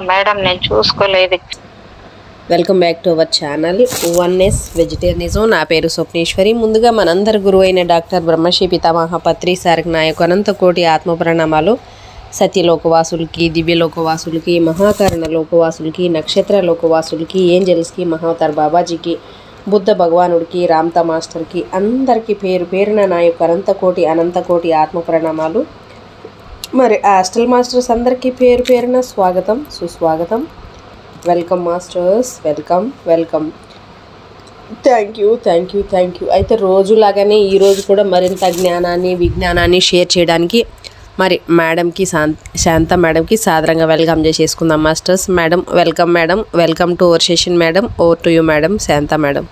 Madam నేను చూసుకోలేదు. Welcome back to our channel oneness vegetarianism. నా పేరు స్వప్నేశ్వరి. ముందుగా మనందరి గురువు అయిన డాక్టర్ బ్రహ్మశ్రీ పితామహ పత్రి సార్కి నా యొక్క అనంత కోటి ఆత్మ ప్రణామాలు. సత్యలోకవాసులకి, దివ్యలోకవాసులకి, మహాకారణ లోకవాసులకి, నక్షత్ర లోకవాసులకి, ఏంజల్స్కి, మహావతార్ బాబాజీకి, బుద్ధ భగవానుడికి, రామ్తా మాస్టర్కి అందరికీ పేరు పేరున నా యొక్క అనంత కోటి ఆత్మ ప్రణామాలు. మరి హాస్టల్ మాస్టర్స్ అందరికీ పేరు పేరున స్వాగతం, సుస్వాగతం. Welcome masters, welcome. Thank you. అయితే రోజులాగానే ఈరోజు కూడా మరింత జ్ఞానాన్ని, విజ్ఞానాన్ని షేర్ చేయడానికి మరి మేడంకి, శాంత మేడంకి సాదరంగా వెల్కమ్ చేసేసుకుందాం masters. Madam, welcome to our session madam. Over to you madam, Shanta madam.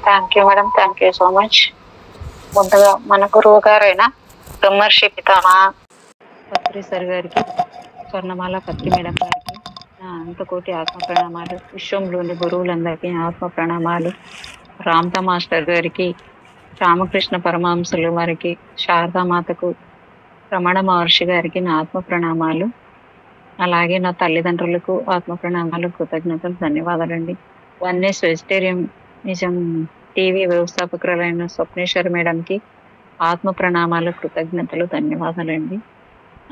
Thank you madam, thank you so much. ముందుగా మన గురువు గారైన బ్రహ్మర్షి పితామహ పత్రి సార్ గారికి, స్వర్ణమాల పత్రి మేడం గారికి నా అంతకోటి ఆత్మ ప్రణామాలు. విశ్వంలోని గురువులందరికీ ఆత్మ ప్రణామాలు. రామ్తా మాస్టర్ గారికి, రామకృష్ణ పరమహంసులు వారికి, శారదామాతకు, రమణ మహర్షి గారికి నా ఆత్మ ప్రణామాలు. అలాగే నా తల్లిదండ్రులకు ఆత్మ ప్రణామాలు, కృతజ్ఞతలు, ధన్యవాదాలండి. వన్నెస్ వెజిటేరియన్ నిజం టీవీ వ్యవస్థాపకురాలైన స్వప్నేశ్వరి మేడంకి ఆత్మ ప్రణామాలు, కృతజ్ఞతలు, ధన్యవాదాలండి.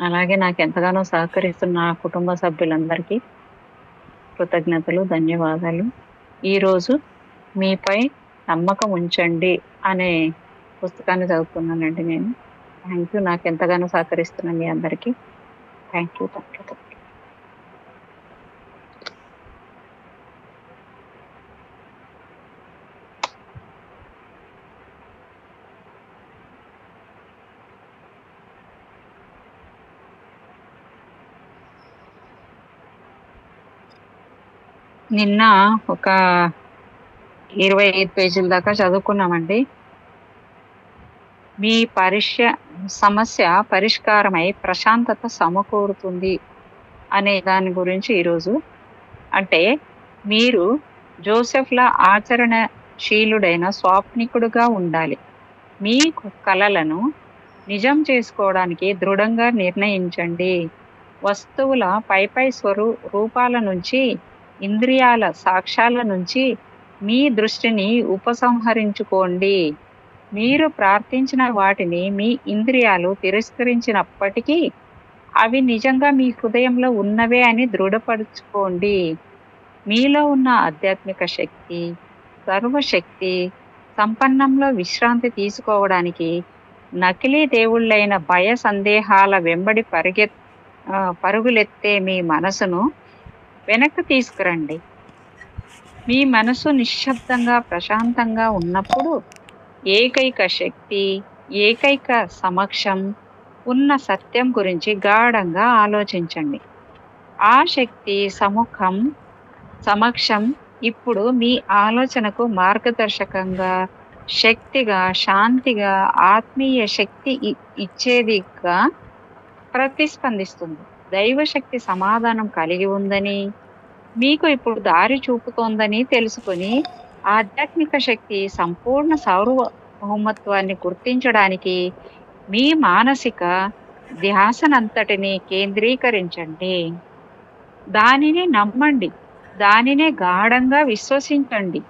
అలాగే నాకు ఎంతగానో సహకరిస్తున్న నా కుటుంబ సభ్యులందరికీ కృతజ్ఞతలు, ధన్యవాదాలు. ఈరోజు మీపై నమ్మకం ఉంచండి అనే పుస్తకాన్ని చదువుతున్నానండి నేను. Thank you. నాకు ఎంతగానో సహకరిస్తున్న మీ అందరికీ థ్యాంక్ యూ. నిన్న ఒక 25 పేజీల దాకా చదువుకున్నామండి. మీ సమస్య పరిష్కారమై ప్రశాంతత సమకూరుతుంది అనే దాని గురించి ఈరోజు. అంటే మీరు జోసెఫ్లా ఆచరణశీలుడైన స్వాప్నికుడుగా ఉండాలి. మీ కలలను నిజం చేసుకోవడానికి దృఢంగా నిర్ణయించండి. వస్తువుల పై రూపాల నుంచి, ఇంద్రియాల సాక్ష్యాల నుంచి మీ దృష్టిని ఉపసంహరించుకోండి. మీరు ప్రార్థించిన వాటిని మీ ఇంద్రియాలు తిరస్కరించినప్పటికీ అవి నిజంగా మీ హృదయంలో ఉన్నవే అని దృఢపరుచుకోండి. మీలో ఉన్న ఆధ్యాత్మిక శక్తి, సర్వశక్తి సంపన్నంలో విశ్రాంతి తీసుకోవడానికి నకిలీ దేవుళ్ళైన భయ సందేహాల వెంబడి పరుగులెత్తే మీ మనసును వెనక్కి తీసుకురండి. మీ మనసు నిశ్శబ్దంగా, ప్రశాంతంగా ఉన్నప్పుడు ఏకైక శక్తి, ఏకైక సమక్షం ఉన్న సత్యం గురించి గాఢంగా ఆలోచించండి. ఆ శక్తి సమక్షం ఇప్పుడు మీ ఆలోచనకు మార్గదర్శకంగా, శక్తిగా, శాంతిగా, ఆత్మీయ శక్తి ఇచ్చేదిగా ప్రతిస్పందిస్తుంది. దైవశక్తి సమాధానం కలిగి ఉందని, మీకు ఇప్పుడు దారి చూపుతోందని తెలుసుకొని ఆధ్యాత్మిక శక్తి సంపూర్ణ సార్వభౌమత్వాన్ని గుర్తించడానికి మీ మానసిక ధ్యాసనంతటిని కేంద్రీకరించండి. దానిని నమ్మండి, దానినే గాఢంగా విశ్వసించండి.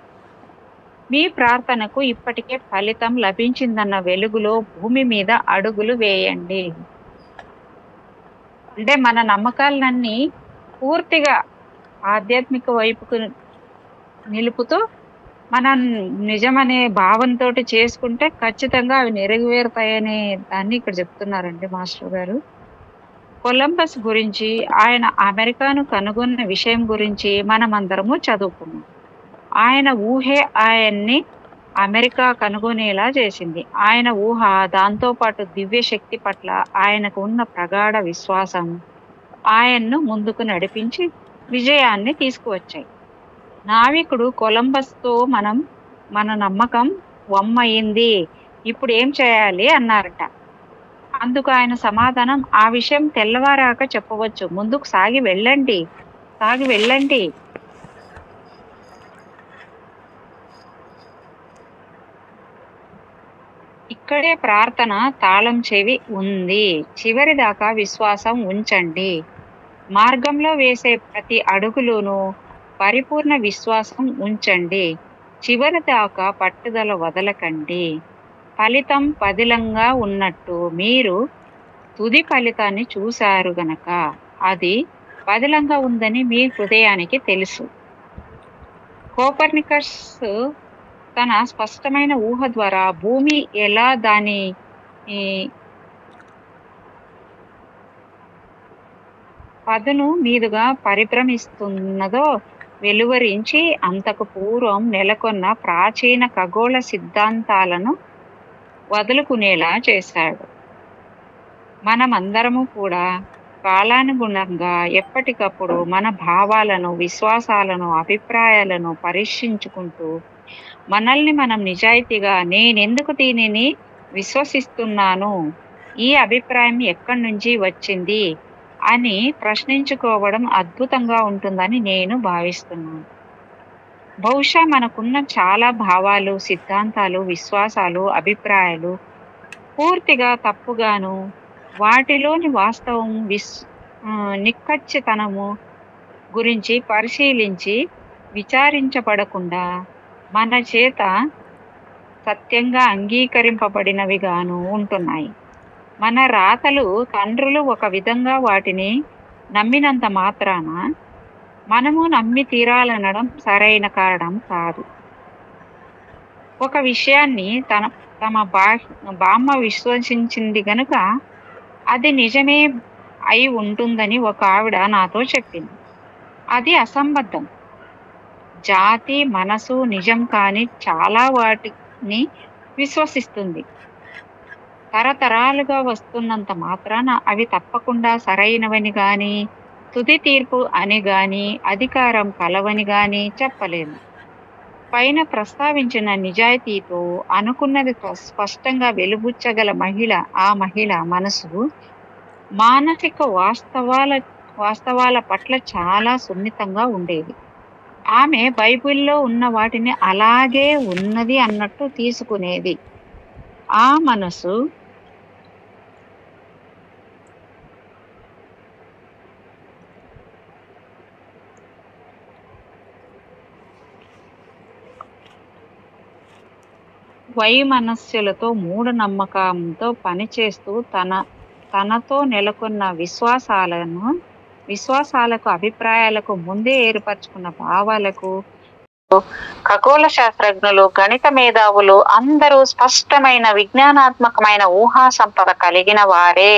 మీ ప్రార్థనకు ఇప్పటికే ఫలితం లభించిందన్న వెలుగులో భూమి మీద అడుగులు వేయండి. అంటే మన నమ్మకాలన్నీ పూర్తిగా ఆధ్యాత్మిక వైపుకు నిలుపుతూ మనం నిజమనే భావంతో చేసుకుంటే ఖచ్చితంగా అవి నెరవేరుతాయనే దాన్ని ఇక్కడ చెప్తున్నారండి మాస్టర్ గారు. కొలంబస్ గురించి, ఆయన అమెరికాను కనుగొన్న విషయం గురించి మనమందరము చదువుకున్నాం. ఆయన ఊహే ఆయన్ని అమెరికా కనుగొనేలా చేసింది. ఆయన ఊహ, దాంతోపాటు దివ్య శక్తి పట్ల ఆయనకు ఉన్న ప్రగాఢ విశ్వాసం ఆయన్ను ముందుకు నడిపించి విజయాన్ని తీసుకువచ్చాయి. నావికుడు కొలంబస్తో మన నమ్మకం వమ్మయింది, ఇప్పుడు ఏం చేయాలి అన్నారట. అందుకు ఆయన సమాధానం, ఆ విషయం తెల్లవారాక చెప్పవచ్చు, ముందుకు సాగి వెళ్ళండి. ఇక్కడే ప్రార్థన తాళం చెవి ఉంది. చివరి దాకా విశ్వాసం ఉంచండి. మార్గంలో వేసే ప్రతి అడుగులోనూ పరిపూర్ణ విశ్వాసం ఉంచండి. చివరి దాకా పట్టుదల వదలకండి. ఫలితం పదిలంగా ఉన్నట్టు మీరు తుది ఫలితాన్ని చూశారు గనక అది పదిలంగా ఉందని మీ హృదయానికి తెలుసు. కోపర్నికస్ తన స్పష్టమైన ఊహ ద్వారా భూమి ఎలా దాని ఈ పదును మీదుగా పరిభ్రమిస్తున్నదో వెలువరించి అంతకు పూర్వం నెలకొన్న ప్రాచీన ఖగోళ సిద్ధాంతాలను వదులుకునేలా చేశాడు. మనమందరము కూడా కాలానుగుణంగా ఎప్పటికప్పుడు మన భావాలను, విశ్వాసాలను, అభిప్రాయాలను పరీక్షించుకుంటూ మనల్ని మనం నిజాయితీగా నేనెందుకు దీనిని విశ్వసిస్తున్నాను, ఈ అభిప్రాయం ఎక్కడి నుంచి వచ్చింది అని ప్రశ్నించుకోవడం అద్భుతంగా ఉంటుందని నేను భావిస్తున్నాను. బహుశా మనకున్న చాలా భావాలు, సిద్ధాంతాలు, విశ్వాసాలు, అభిప్రాయాలు పూర్తిగా తప్పుగాను, వాటిలోని వాస్తవం నిక్కచ్చితనము గురించి పరిశీలించి విచారించబడకుండా మన చేత సత్యంగా అంగీకరింపబడినవిగాను ఉంటున్నాయి. మన రాతలు తండ్రులు ఒక విధంగా వాటిని నమ్మినంత మాత్రాన మనము నమ్మి తీరాలనడం సరైన కారణం కాదు. ఒక విషయాన్ని తమ బామ్మ విశ్వసించింది గనుక అది నిజమే అయి ఉంటుందని ఒక ఆవిడ నాతో చెప్పింది. అది అసంబద్ధం. జాతి, మనసు నిజం కాని చాలా వాటిని విశ్వసిస్తుంది. తరతరాలుగా వస్తున్నంత మాత్రాన అవి తప్పకుండా సరైనవని గాని, తుది తీర్పు అని గాని, అధికారం కలవని గాని చెప్పలేము. పైన ప్రస్తావించిన నిజాయితీతో అనుకున్నది స్పష్టంగా వెలుబుచ్చగల ఆ మహిళ మనసు మానసిక వాస్తవాల పట్ల చాలా సున్నితంగా ఉండేది. ఆమె బైబిల్లో ఉన్న వాటిని అలాగే ఉన్నది అన్నట్టు తీసుకునేది. ఆ మనసు వైమనస్సులతో మూఢనమ్మకంతో పనిచేస్తూ తనతో నెలకొన్న విశ్వాసాలకు, అభిప్రాయాలకు, ముందే ఏర్పరచుకున్న భావాలకు ఖగోళ శాస్త్రజ్ఞులు, గణిత మేధావులు అందరూ స్పష్టమైన విజ్ఞానాత్మకమైన ఊహా సంపద కలిగిన వారే.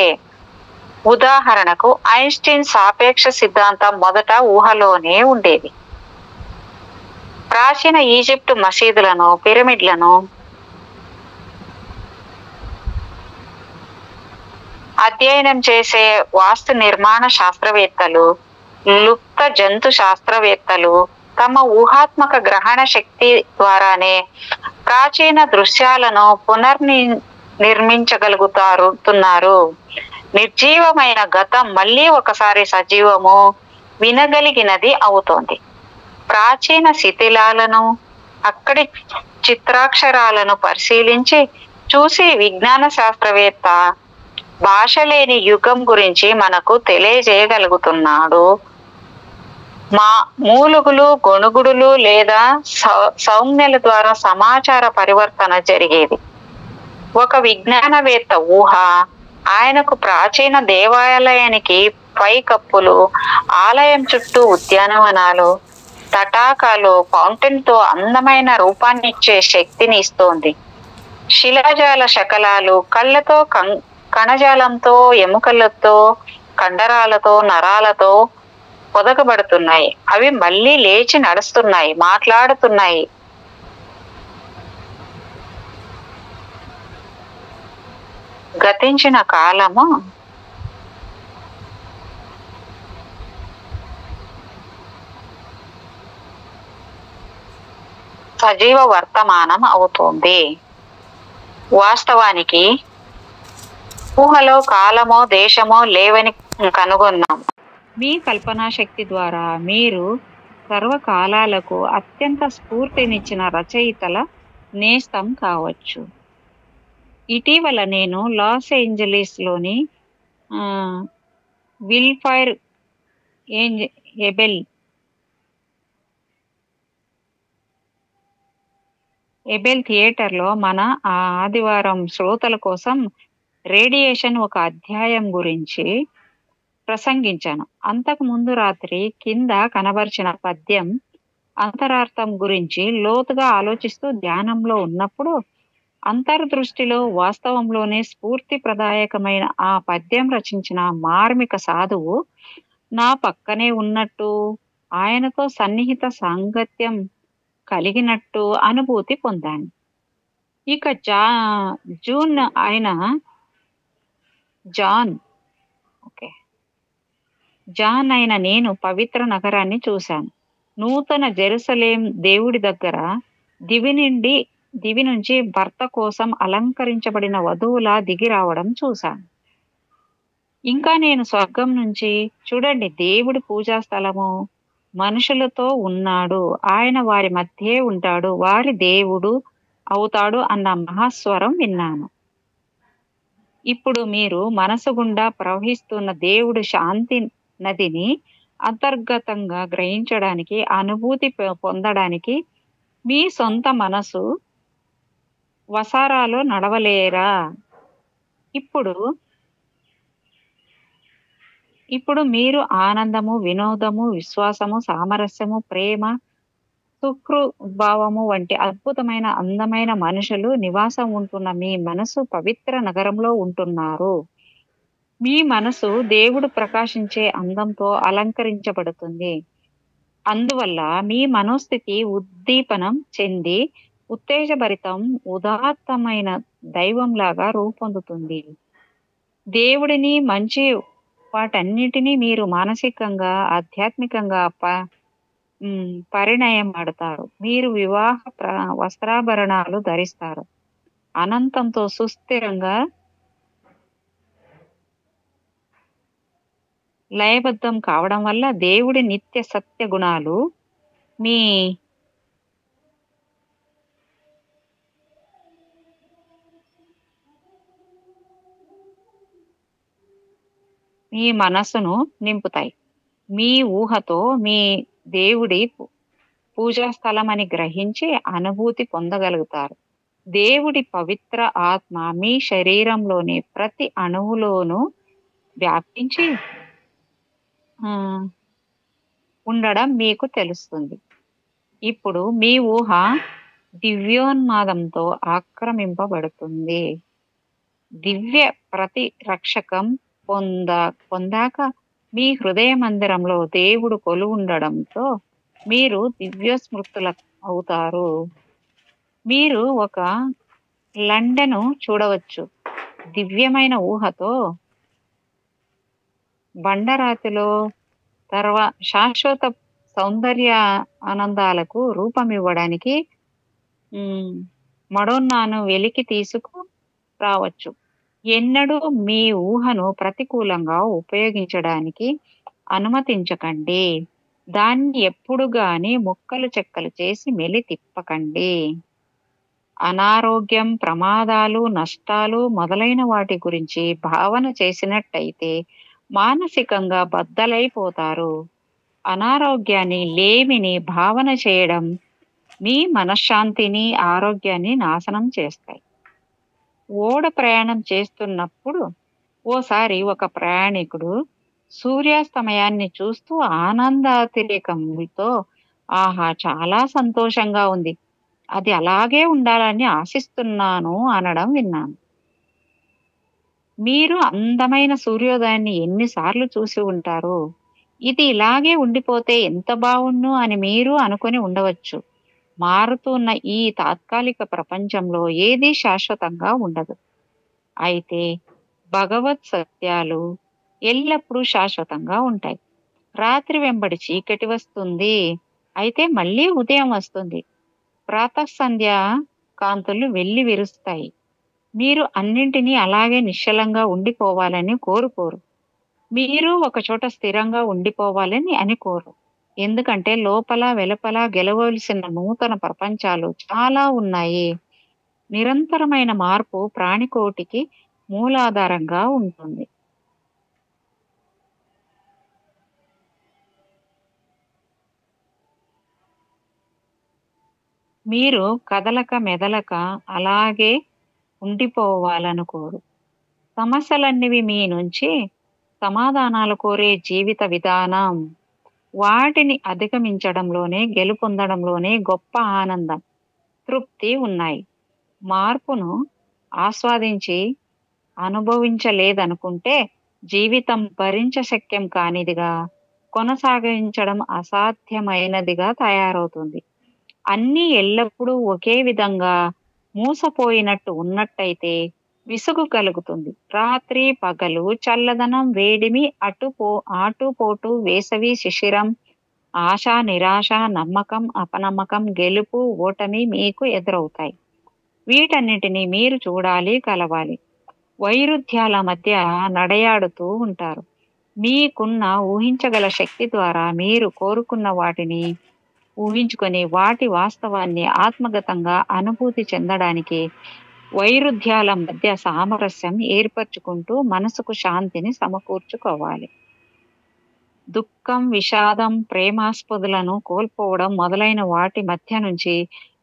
ఉదాహరణకు ఐన్స్టీన్ సాపేక్ష సిద్ధాంతం మొదట ఊహలోనే ఉండేది. ప్రాచీన ఈజిప్టు మసీదులను, పిరమిడ్లను అధ్యయనం చేసే వాస్తు నిర్మాణ శాస్త్రవేత్తలు, లుప్త జంతు శాస్త్రవేత్తలు తమ ఊహాత్మక గ్రహణ శక్తి ద్వారానే ప్రాచీన దృశ్యాలను నిర్మించగలుగుతున్నారు. నిర్జీవమైన గతం మళ్ళీ ఒకసారి సజీవము, వినగలిగినది అవుతోంది. ప్రాచీన శిథిలాలను, అక్కడి చిత్రాక్షరాలను పరిశీలించి చూసి విజ్ఞాన శాస్త్రవేత్త భాష లేని యుగం గురించి మనకు తెలియజేయగలుగుతున్నాడు. మూలుగులు, గొణుగుడులు లేదా సౌజ్ఞల ద్వారా సమాచార పరివర్తన జరిగేది. ఒక విజ్ఞానవేత్త ఊహ ఆయనకు ప్రాచీన దేవాలయానికి పైకప్పులు, ఆలయం చుట్టూ ఉద్యానవనాలు, తటాకాలు, ఫౌంటైన్ తో అందమైన రూపాన్నిచ్చే శక్తిని ఇస్తోంది. శిలాజాల శకలాలు కళ్ళతో, కణజాలంతో, ఎముకలతో, కండరాలతో, నరాలతో పొదగబడుతున్నాయి. అవి మళ్ళీ లేచి నడుస్తున్నాయి, మాట్లాడుతున్నాయి. గతించిన కాలము సజీవ వర్తమానం అవుతుంది. వాస్తవానికి ఊహలో కాలమో దేశమో లేవని కనుగొన్నాం. మీ కల్పనా శక్తి ద్వారా మీరు సర్వకాలాలకు అత్యంత స్ఫూర్తినిచ్చిన రచయితల నేస్తం కావచ్చు. ఇటీవల నేను లాస్ ఏంజలీస్ లోని విల్ఫైర్ ఏంజ్ ఎబెల్ ఎబెల్ థియేటర్లో మన ఆదివారం శ్రోతల కోసం రేడియేషన్ ఒక అధ్యాయం గురించి ప్రసంగించాను. అంతకు ముందు రాత్రి కింద కనబరిచిన పద్యం అంతరార్థం గురించి లోతుగా ఆలోచిస్తూ ధ్యానంలో ఉన్నప్పుడు అంతర్దృష్టిలో వాస్తవంలోనే స్ఫూర్తి ప్రదాయకమైన ఆ పద్యం రచించిన మార్మిక సాధువు నా పక్కనే ఉన్నట్టు, ఆయనతో సన్నిహిత సాంగత్యం కలిగినట్టు అనుభూతి పొందాను. ఇక జూన్ ఆయన జాన్ ఓకే జాన్ అయిన నేను పవిత్ర నగరాన్ని చూశాను. నూతన జెరూసలేం దేవుడి దగ్గర దివి నుంచి భర్త కోసం అలంకరించబడిన వధువులా దిగి రావడం చూశాను. ఇంకా నేను స్వర్గం నుంచి చూడండి, దేవుడి పూజా స్థలము మనుషులతో ఉన్నాడు, ఆయన వారి మధ్యే ఉంటాడు, వారి దేవుడు అవుతాడు అన్న మహాస్వరం విన్నాను. ఇప్పుడు మీరు మనసు గుండా ప్రవహిస్తున్న దేవుడు శాంతి నదిని అంతర్గతంగా గ్రహించడానికి, అనుభూతి పొందడానికి మీ సొంత మనసు వసారాలో నడవలేరా? ఇప్పుడు మీరు ఆనందము, వినోదము, విశ్వాసము, సామరస్యము, ప్రేమ, సుహృద్భావము వంటి అద్భుతమైన అందమైన మనుషులు నివాసం ఉంటున్న మీ మనసు పవిత్ర నగరంలో ఉంటున్నారు. మీ మనసు దేవుడు ప్రకాశించే అందంతో అలంకరించబడుతుంది. అందువల్ల మీ మనోస్థితి ఉద్దీపనం చెంది ఉత్తేజభరితం, ఉదాత్తమైన దైవంలాగా రూపొందుతుంది. దేవుడిని, మంచి వాటన్నిటినీ మీరు మానసికంగా, ఆధ్యాత్మికంగా పరిణయం పడతారు. మీరు వివాహ వస్త్రాభరణాలు ధరిస్తారు. అనంతంతో సుస్థిరంగా లయబద్ధం కావడం వల్ల దేవుడి నిత్య సత్య గుణాలు మీ మనసును నింపుతాయి. మీ ఊహతో మీ దేవుడి పూజా స్థలం అని గ్రహించి అనుభూతి పొందగలుగుతారు. దేవుడి పవిత్ర ఆత్మ మీ శరీరంలోని ప్రతి అణువులోనూ వ్యాపించి ఉండడం మీకు తెలుస్తుంది. ఇప్పుడు మీ ఊహ దివ్యోన్మాదంతో ఆక్రమింపబడుతుంది. దివ్య ప్రతిరక్షకం పొందాక మీ హృదయ మందిరంలో దేవుడు కొలువుండడంతో మీరు దివ్య స్మృతుల అవుతారు. మీరు ఒక లండను చూడవచ్చు. దివ్యమైన ఊహతో బండరాతిలో శాశ్వత సౌందర్య ఆనందాలకు రూపమివ్వడానికి మడోన్నాను వెలికి తీసుకు రావచ్చు. ఎన్నడూ మీ ఊహను ప్రతికూలంగా ఉపయోగించడానికి అనుమతించకండి. దాన్ని ఎప్పుడు గాని ముక్కలు చెక్కలు చేసి మెలి తిప్పకండి. అనారోగ్యం, ప్రమాదాలు, నష్టాలు మొదలైన వాటి గురించి భావన చేసినట్టయితే మానసికంగా బద్దలైపోతారు. అనారోగ్యాన్ని, లేమిని భావన చేయడం మీ మనశ్శాంతిని, ఆరోగ్యాన్ని నాశనం చేస్తాయి. ఓడ ప్రయాణం చేస్తున్నప్పుడు ఓసారి ఒక ప్రయాణికుడు సూర్యాస్తమయాన్ని చూస్తూ ఆనందాతిరేకంతో ఆహా, చాలా సంతోషంగా ఉంది, అది అలాగే ఉండాలని ఆశిస్తున్నాను అనడం విన్నాను. మీరు అందమైన సూర్యోదయాన్ని ఎన్నిసార్లు చూసి ఉంటారు? ఇది ఇలాగే ఉండిపోతే ఎంత బావుండు అని మీరు అనుకొని ఉండవచ్చు. మారుతున్న ఈ తాత్కాలిక ప్రపంచంలో ఏదీ శాశ్వతంగా ఉండదు. అయితే భగవత్ సత్యాలు ఎల్లప్పుడూ శాశ్వతంగా ఉంటాయి. రాత్రి వెంబడి చీకటి వస్తుంది, అయితే మళ్ళీ ఉదయం వస్తుంది. ప్రాతఃసంధ్య కాంతులు వెళ్లి విరుస్తాయి. మీరు అన్నింటినీ అలాగే నిశ్చలంగా ఉండిపోవాలని కోరుకోరు. మీరు ఒక చోట స్థిరంగా ఉండిపోవాలని అనుకోరు. ఎందుకంటే లోపల వెలుపల గెలవలసిన నూతన ప్రపంచాలు చాలా ఉన్నాయి. నిరంతరమైన మార్పు ప్రాణికోటికి మూలాధారంగా ఉంటుంది. మీరు కదలక మెదలక అలాగే ఉండిపోవాలనుకోరు. సమస్యలన్నివి మీ నుంచి సమాధానాలు కోరే జీవిత విధానం. వాటిని అధిగమించడంలోనే, గెలుపొందడంలోనే గొప్ప ఆనందం, తృప్తి ఉన్నాయి. మార్పును ఆస్వాదించి అనుభవించలేదనుకుంటే జీవితం భరించశక్యం కానిదిగా, కొనసాగించడం అసాధ్యమైనదిగా తయారవుతుంది. అన్నీ ఎల్లప్పుడూ ఒకే విధంగా మూసపోయినట్టు ఉన్నట్టయితే విసుగు కలుగుతుంది. రాత్రి పగలు, చల్లదనం వేడిమి, ఆటుపోటు, వేసవి శిశిరం, ఆశ నిరాశ, నమ్మకం అపనమ్మకం, గెలుపు ఓటమి మీకు ఎదురవుతాయి. వీటన్నిటిని మీరు చూడాలి, కలవాలి. వైరుధ్యాల మధ్య నడయాడుతూ ఉంటారు. మీకున్న ఊహించగల శక్తి ద్వారా మీరు కోరుకున్న వాటిని ఊహించుకొని వాటి వాస్తవాన్ని ఆత్మగతంగా అనుభూతి చెందడానికి వైరుధ్యాల మధ్య సామరస్యం ఏర్పరచుకుంటూ మనసుకు శాంతిని సమకూర్చుకోవాలి. దుఃఖం, విషాదం, ప్రేమాస్పదులను కోల్పోవడం మొదలైన వాటి మధ్య నుంచి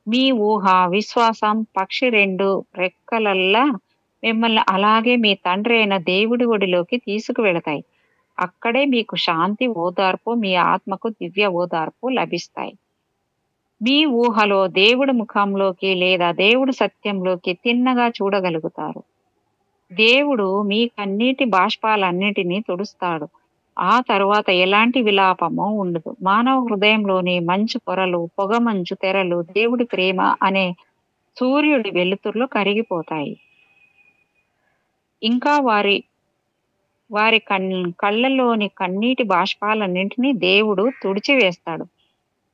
మీ ఊహ, విశ్వాసం పక్షి 2 రెక్కలల్లా మిమ్మల్ని అలాగే మీ తండ్రి అయిన దేవుడి ఒడిలోకి తీసుకువెళతాయి. అక్కడే మీకు శాంతి, ఓదార్పు, మీ ఆత్మకు దివ్య ఓదార్పు లభిస్తాయి. మీ ఊహలో దేవుడి ముఖంలోకి లేదా దేవుడి సత్యంలోకి తిన్నగా చూడగలుగుతారు. దేవుడు మీ కన్నీటి బాష్పాలన్నిటినీ తుడుస్తాడు. ఆ తరువాత ఎలాంటి విలాపము ఉండదు. మానవ హృదయంలోని మంచు పొరలు, పొగమంచు తెరలు దేవుడి ప్రేమ అనే సూర్యుడి వెలుతురులో కరిగిపోతాయి. ఇంకా వారి వారి కళ్ళలోని కన్నీటి బాష్పాలన్నింటినీ దేవుడు తుడిచివేస్తాడు.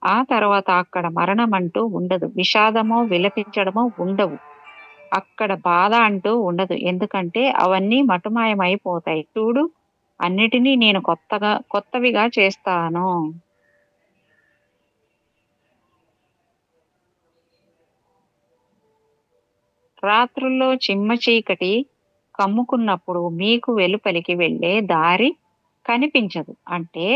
ఆ తర్వాత అక్కడ మరణం అంటూ ఉండదు. విషాదమో విలపించడమో ఉండవు. అక్కడ బాధ అంటూ ఉండదు. ఎందుకంటే అవన్నీ మటుమాయమైపోతాయి. చూడు, అన్నిటినీ నేను కొత్తవిగా చేస్తాను. రాత్రుల్లో చిమ్మ చీకటి కమ్ముకున్నప్పుడు మీకు వెలుపలికి వెళ్ళే దారి కనిపించదు. అంటే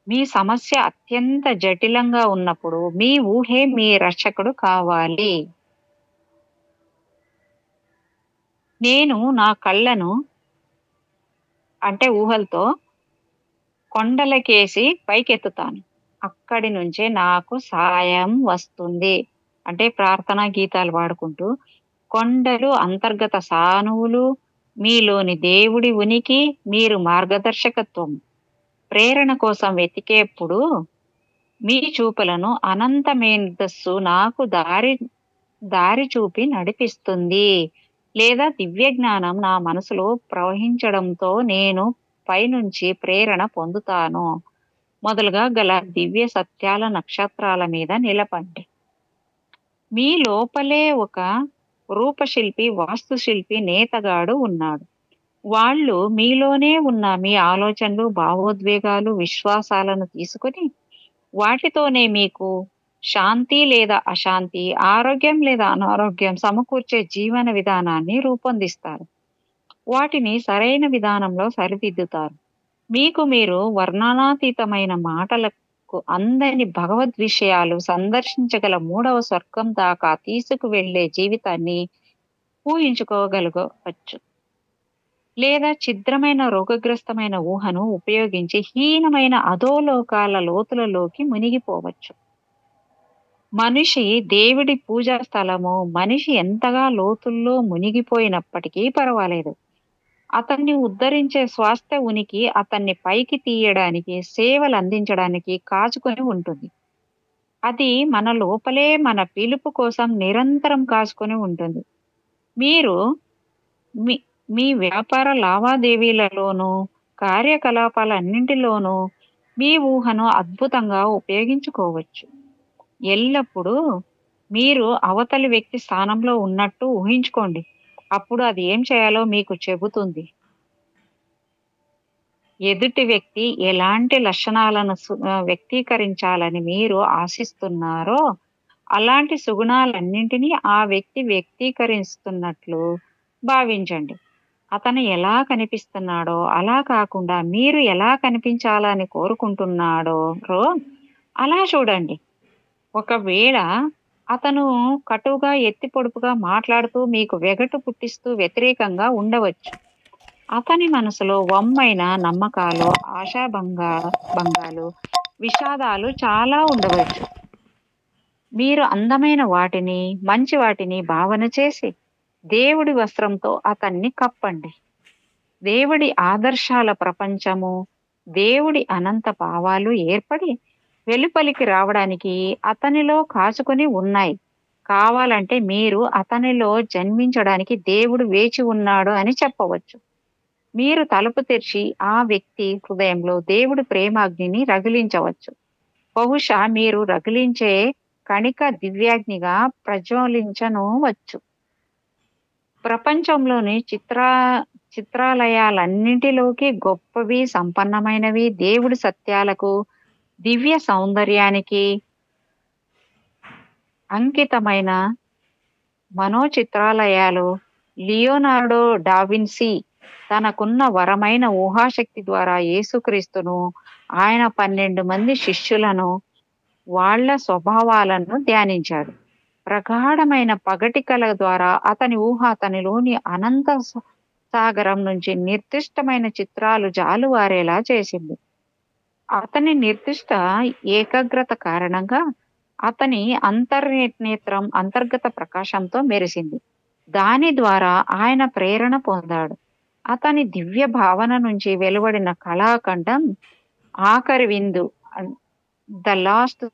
మీ సమస్య అత్యంత జటిలంగా ఉన్నప్పుడు మీ ఊహే మీ రక్షకుడు కావాలి. నేను నా కళ్ళను అంటే ఊహలతో కొండలకేసి పైకెత్తుతాను. అక్కడి నుంచే నాకు సాయం వస్తుంది. అంటే ప్రార్థనా గీతాలు పాడుకుంటూ కొండలు అంతర్గత సానువులు, మీలోని దేవుడి ఉనికి, మీరు మార్గదర్శకత్వం, ప్రేరణ కోసం వెతికేప్పుడు మీ చూపులను అనంత మేధస్సు నాకు దారి చూపి నడిపిస్తుంది. లేదా దివ్య జ్ఞానం నా మనసులో ప్రవహించడంతో నేను పైనుంచి ప్రేరణ పొందుతాను. మొదలుగా గల దివ్య సత్యాల నక్షత్రాల మీద నిలపండి. మీ లోపలే ఒక రూపశిల్పి, వాస్తుశిల్పి, నేతగాడు ఉన్నాడు. వాళ్ళు మీలోనే ఉన్న మీ ఆలోచనలు, భావోద్వేగాలు, విశ్వాసాలను తీసుకుని వాటితోనే మీకు శాంతి లేదా అశాంతి, ఆరోగ్యం లేదా అనారోగ్యం సమకూర్చే జీవన విధానాన్ని రూపొందిస్తారు. వాటిని సరైన విధానంలో సరిదిద్దుతారు. మీకు మీరు వర్ణనాతీతమైన మాటలకు అందని భగవద్ విషయాలు సందర్శించగల 3వ స్వర్గం దాకా తీసుకువెళ్లే జీవితాన్ని ఊహించుకోగలగవచ్చు. లేదా ఛిద్రమైన రోగగ్రస్తమైన ఊహను ఉపయోగించి హీనమైన అధోలోకాల లోతులలోకి మునిగిపోవచ్చు. మనిషి దేవుడి పూజా స్థలము. మనిషి ఎంతగా లోతుల్లో మునిగిపోయినప్పటికీ పర్వాలేదు. అతన్ని ఉద్ధరించే స్వాస్థ్య ఉనికి అతన్ని పైకి తీయడానికి, సేవలు అందించడానికి కాచుకొని ఉంటుంది. అది మన లోపలే మన పిలుపు కోసం నిరంతరం కాచుకొని ఉంటుంది. మీరు మీ వ్యాపార లావాదేవీలలోనూ, కార్యకలాపాలన్నింటిలోనూ మీ ఊహను అద్భుతంగా ఉపయోగించుకోవచ్చు. ఎల్లప్పుడూ మీరు అవతలి వ్యక్తి స్థానంలో ఉన్నట్టు ఊహించుకోండి. అప్పుడు అది ఏం చేయాలో మీకు చెబుతుంది. ఎదుటి వ్యక్తి ఎలాంటి లక్షణాలను వ్యక్తీకరించాలని మీరు ఆశిస్తున్నారో అలాంటి సుగుణాలన్నింటినీ ఆ వ్యక్తి వ్యక్తీకరిస్తున్నట్లు భావించండి. అతను ఎలా కనిపిస్తున్నాడో అలా కాకుండా మీరు ఎలా కనిపించాలని కోరుకుంటున్నాడో అలా చూడండి. ఒకవేళ అతను కటువుగా ఎత్తి పొడుపుగా మాట్లాడుతూ మీకు వెగటు పుట్టిస్తూ వ్యతిరేకంగా ఉండవచ్చు. అతని మనసులో వమ్మైన నమ్మకాలు, భంగాలు, విషాదాలు చాలా ఉండవచ్చు. మీరు అందమైన వాటిని, మంచి వాటిని భావన చేసి దేవుడి వస్త్రంతో అతన్ని కప్పండి. దేవుడి ఆదర్శాల ప్రపంచము, దేవుడి అనంత భావాలు ఏర్పడి వెలుపలికి రావడానికి అతనిలో కాచుకొని ఉన్నాయి. కావాలంటే మీరు అతనిలో జన్మించడానికి దేవుడు వేచి ఉన్నాడు అని చెప్పవచ్చు. మీరు తలుపు తెరిచి ఆ వ్యక్తి హృదయంలో దేవుడి ప్రేమాగ్నిని రగిలించవచ్చు. బహుశా మీరు రగిలించే కణిక దివ్యాగ్నిగా ప్రజ్వలించనవచ్చు. ప్రపంచంలోని చిత్రాలయాలన్నింటిలోకి గొప్పవి, సంపన్నమైనవి, దేవుడి సత్యాలకు, దివ్య సౌందర్యానికి అంకితమైన మనోచిత్రాలయాలు లియోనార్డో డావిన్సీ తనకున్న వరమైన ఊహాశక్తి ద్వారా యేసుక్రీస్తును, ఆయన 12 మంది శిష్యులను, వాళ్ళ స్వభావాలను ధ్యానించాడు. ప్రగాఢమైన పగటి కల ద్వారా అతని ఊహ అతనిలోని అనంత సాగరం నుంచి నిర్దిష్టమైన చిత్రాలు జాలువారేలా చేసింది. అతని నిర్దిష్ట ఏకాగ్రత కారణంగా అతని అంతర్నేత్రం అంతర్గత ప్రకాశంతో మెరిసింది. దాని ద్వారా ఆయన ప్రేరణ పొందాడు. అతని దివ్య భావన నుంచి వెలువడిన కళాఖండం ఆఖరి విందు, ద లాస్ట్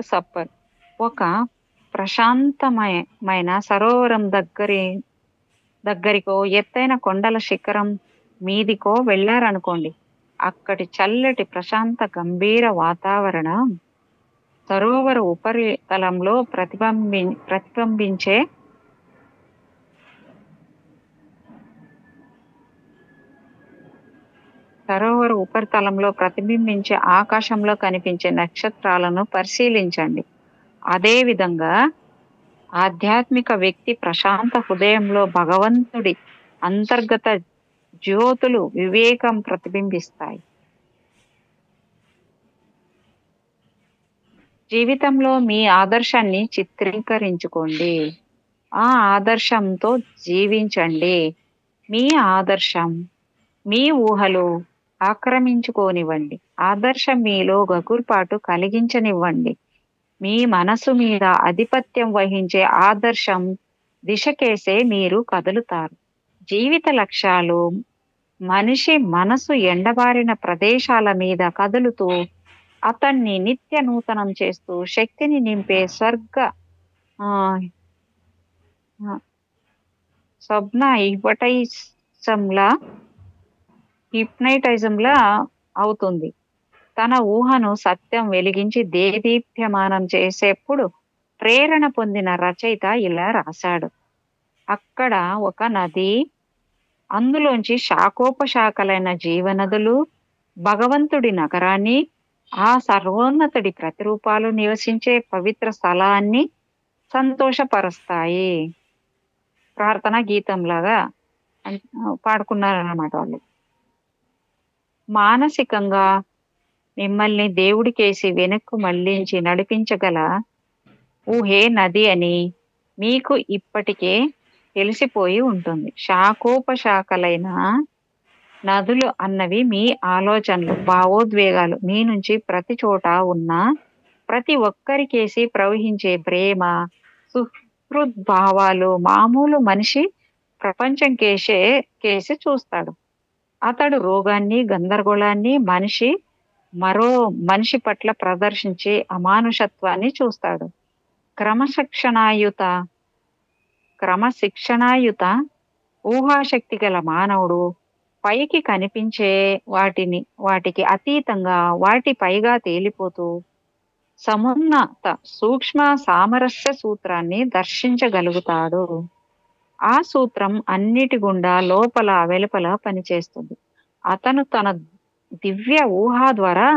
సప్పర్ ఒక ప్రశాంతమైన సరోవరం దగ్గరికో ఎత్తైన కొండల శిఖరం మీదికో వెళ్ళారనుకోండి. అక్కడి చల్లటి ప్రశాంత గంభీర వాతావరణం సరోవర ఉపరితలంలో ప్రతిబింబించే ఆకాశంలో కనిపించే నక్షత్రాలను పరిశీలించండి. అదేవిధంగా ఆధ్యాత్మిక వ్యక్తి ప్రశాంత హృదయంలో భగవంతుడి అంతర్గత జ్యోతులు వివేకం ప్రతిబింబిస్తాయి. జీవితంలో మీ ఆదర్శాన్ని చిత్రీకరించుకోండి. ఆ ఆదర్శంతో జీవించండి. మీ ఆదర్శం మీ ఊహలు ఆక్రమించుకోనివ్వండి. ఆదర్శం మీలో గగుర్పాటు కలిగించనివ్వండి. మీ మనసు మీద ఆధిపత్యం వహించే ఆదర్శం దిశకేసే మీరు కదులుతారు. జీవిత లక్ష్యాలు మనిషి మనసు ఎండబారిన ప్రదేశాల మీద కదులుతూ అతన్ని నిత్య నూతనం చేస్తూ శక్తిని నింపే స్వప్న హిప్నైటిజంలా అవుతుంది. తన ఊహను సత్యం వెలిగించి దేదీప్యమానం చేసేప్పుడు ప్రేరణ పొందిన రచయిత ఇలా రాశాడు. అక్కడ ఒక నది, అందులోంచి శాఖోపశాఖలైన జీవనదులు భగవంతుడి నగరాన్ని, ఆ సర్వోన్నతుడి ప్రతిరూపాలు నివసించే పవిత్ర స్థలాన్ని సంతోషపరుస్తాయి. ప్రార్థనా గీతంలాగా పాడుకున్నారన్నమాట వాళ్ళు. మానసికంగా మిమ్మల్ని దేవుడికేసి వెనక్కు మళ్లించి నడిపించగల ఊహే నది అని మీకు ఇప్పటికే తెలిసిపోయి ఉంటుంది. శాఖోపశాఖలైన నదులు అన్నవి మీ ఆలోచనలు, భావోద్వేగాలు. మీ నుంచి ప్రతి చోట ఉన్న ప్రతి ఒక్కరికేసి ప్రవహించే ప్రేమ, సుహృద్భావాలు. మామూలు మనిషి ప్రపంచం కేసి చూస్తాడు. అతడు రోగాన్ని, గందరగోళాన్ని, మరో మనిషి పట్ల ప్రదర్శించే అమానుషత్వాన్ని చూస్తాడు. క్రమశిక్షణాయుత ఊహాశక్తి గల మానవుడు పైకి కనిపించే వాటికి అతీతంగా, వాటి పైగా తేలిపోతూ సమున్నత సూక్ష్మ సామరస్య సూత్రాన్ని దర్శించగలుగుతాడు. ఆ సూత్రం అన్నిటి గుండా లోపల వెలుపల పనిచేస్తుంది. అతను తన దివ్య ఊహ ద్వారా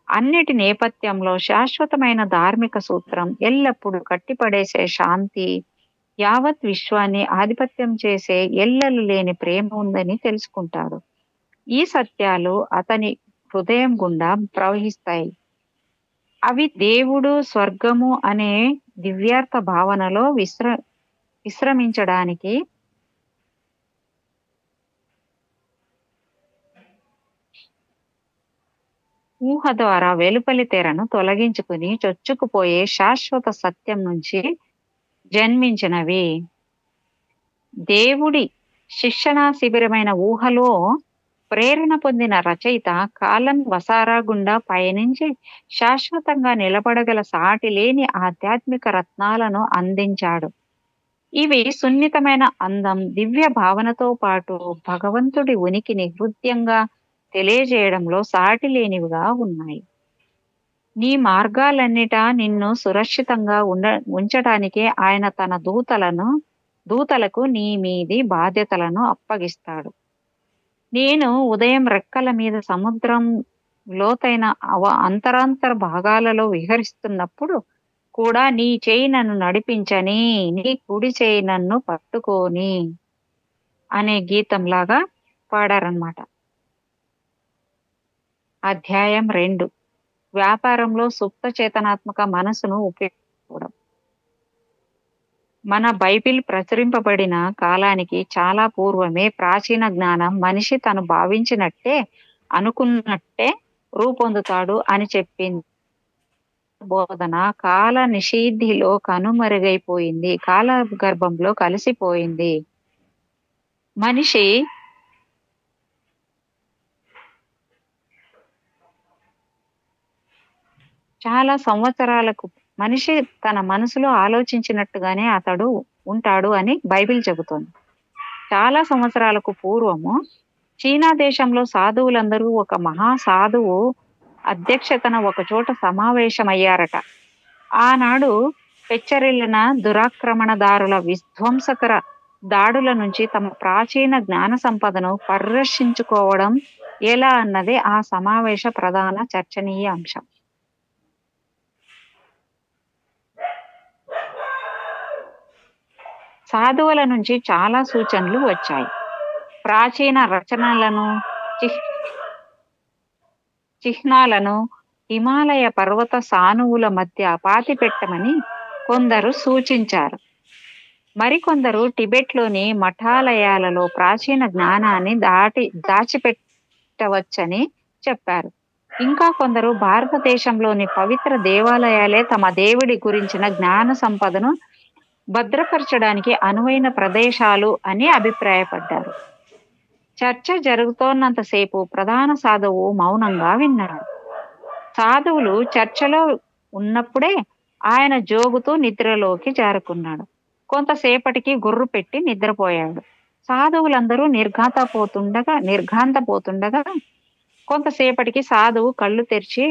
అన్నిటి నేపథ్యంలో శాశ్వతమైన ధార్మిక సూత్రం, ఎల్లప్పుడూ కట్టిపడేసే శాంతి, యావత్ విశ్వాన్ని ఆధిపత్యం చేసే ఎల్లలు లేని ప్రేమ ఉందని తెలుసుకుంటాడు. ఈ సత్యాలు అతని హృదయం గుండా ప్రవహిస్తాయి. అవి దేవుడు, స్వర్గము అనే దివ్యార్థ భావనలో విశ్రమించడానికి ఊహ ద్వారా వెలుపలి తెరను తొలగించుకుని చొచ్చుకుపోయే శాశ్వత సత్యం నుంచి జన్మించినవి. దేవుడి శిక్షణా శిబిరమైన ఊహలో ప్రేరణ పొందిన రచయిత కాలం వసారా గుండా పయనించి శాశ్వతంగా నిలబడగల సాటి లేని ఆధ్యాత్మిక రత్నాలను అందించాడు. ఇవి సున్నితమైన అందం, దివ్య భావనతో పాటు భగవంతుడి ఉనికిని హృద్యంగా తెలియజేయడంలో సాటి లేనివిగా ఉన్నాయి. నీ మార్గాలన్నిటా నిన్ను సురక్షితంగా ఉంచటానికే ఆయన తన దూతలకు నీ మీది బాధ్యతలను అప్పగిస్తాడు. నేను ఉదయం రెక్కల మీద సముద్రం లోతైన అంతరాంతర భాగాలలో విహరిస్తున్నప్పుడు కూడా నీ చేయి నన్ను నడిపించని, నీ కుడి చేయి నన్ను పట్టుకోని అనే గీతంలాగా పాడారనమాట. అధ్యాయం 2, వ్యాపారంలో సుప్త చేతనాత్మక మనసును ఉపయోగించుకోవడం. మన బైబిల్ ప్రచురింపబడిన కాలానికి చాలా పూర్వమే ప్రాచీన జ్ఞానం మనిషి తను భావించినట్టే, అనుకున్నట్టే రూపొందుతాడు అని చెప్పింది. బోధన కాల నిషీద్ధిలో కనుమరుగైపోయింది, కాల గర్భంలో కలిసిపోయింది. మనిషి చాలా సంవత్సరాలకు మనిషి తన మనసులో ఆలోచించినట్టుగానే అతడు ఉంటాడు అని బైబిల్ చెబుతోంది. చాలా సంవత్సరాలకు పూర్వము చీనా దేశంలో సాధువులందరూ ఒక మహా సాధువు అధ్యక్షతన ఒక చోట సమావేశమయ్యారట. ఆనాడు పెచ్చరిల్లిన దురాక్రమణదారుల విధ్వంసకర దాడుల నుంచి తమ ప్రాచీన జ్ఞాన సంపదను పరిరక్షించుకోవడం ఎలా అన్నదే ఆ సమావేశ ప్రధాన చర్చనీయ అంశం. సాధువుల నుంచి చాలా సూచనలు వచ్చాయి. ప్రాచీన రచనలను, చిహ్నాలను హిమాలయ పర్వత సానువుల మధ్య పాతిపెట్టమని కొందరు సూచించారు. మరికొందరు టిబెట్లోని మఠాలయాలలో ప్రాచీన జ్ఞానాన్ని దాచిపెట్టవచ్చని చెప్పారు. ఇంకా కొందరు భారతదేశంలోని పవిత్ర దేవాలయాలే తమ దేవుడి గురించిన జ్ఞాన సంపదను భద్రపరచడానికి అనువైన ప్రదేశాలు అని అభిప్రాయపడ్డారు. చర్చ జరుగుతోన్నంతసేపు ప్రధాన సాధువు మౌనంగా విన్నాడు. సాధువులు చర్చలో ఉన్నప్పుడే ఆయన జోగుతూ నిద్రలోకి జారుకున్నాడు. కొంతసేపటికి గుర్రు పెట్టి నిద్రపోయాడు. సాధువులందరూ నిర్ఘాంతపోతుండగా కొంతసేపటికి సాధువు కళ్ళు తెరిచి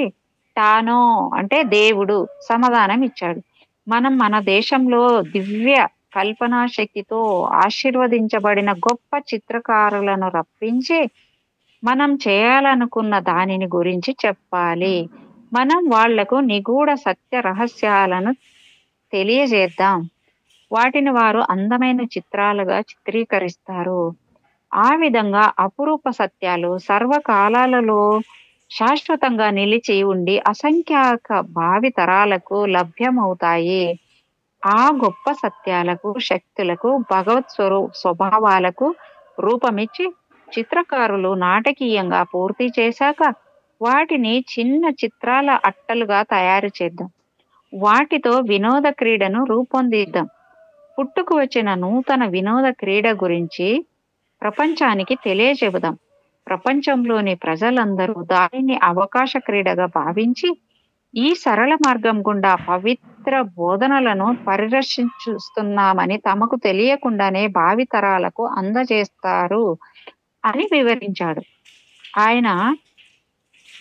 తానో అంటే దేవుడు సమాధానం ఇచ్చాడు. మనం మన దేశంలో దివ్య కల్పనా శక్తితో ఆశీర్వదించబడిన గొప్ప చిత్రకారులను రప్పించి మనం చేయాలనుకున్న దానిని గురించి చెప్పాలి. మనం వాళ్లకు నిగూఢ సత్య రహస్యాలను తెలియజేద్దాం. వాటిని వారు అందమైన చిత్రాలుగా చిత్రీకరిస్తారు. ఆ విధంగా అపురూప సత్యాలు సర్వకాలాలలో శాశ్వతంగా నిలిచి ఉండి అసంఖ్యాక భావి తరాలకు లభ్యమవుతాయి. ఆ గొప్ప సత్యాలకు, శక్తులకు, భగవత్ స్వభావాలకు రూపమిచ్చి చిత్రకారులు నాటకీయంగా పూర్తి చేశాక వాటిని చిన్న చిత్రాల అట్టలుగా తయారు చేద్దాం. వాటితో వినోద క్రీడను రూపొందిద్దాం. పుట్టుకు వచ్చిన నూతన వినోద క్రీడ గురించి ప్రపంచానికి తెలియజెబుదాం. ప్రపంచంలోని ప్రజలందరూ దానిని అవకాశ క్రీడగా భావించి ఈ సరళ మార్గం గుండా పవిత్ర బోధనలను పరిరక్షిస్తున్నామని తమకు తెలియకుండానే భావితరాలకు అందజేస్తారు అని వివరించాడు. ఆయన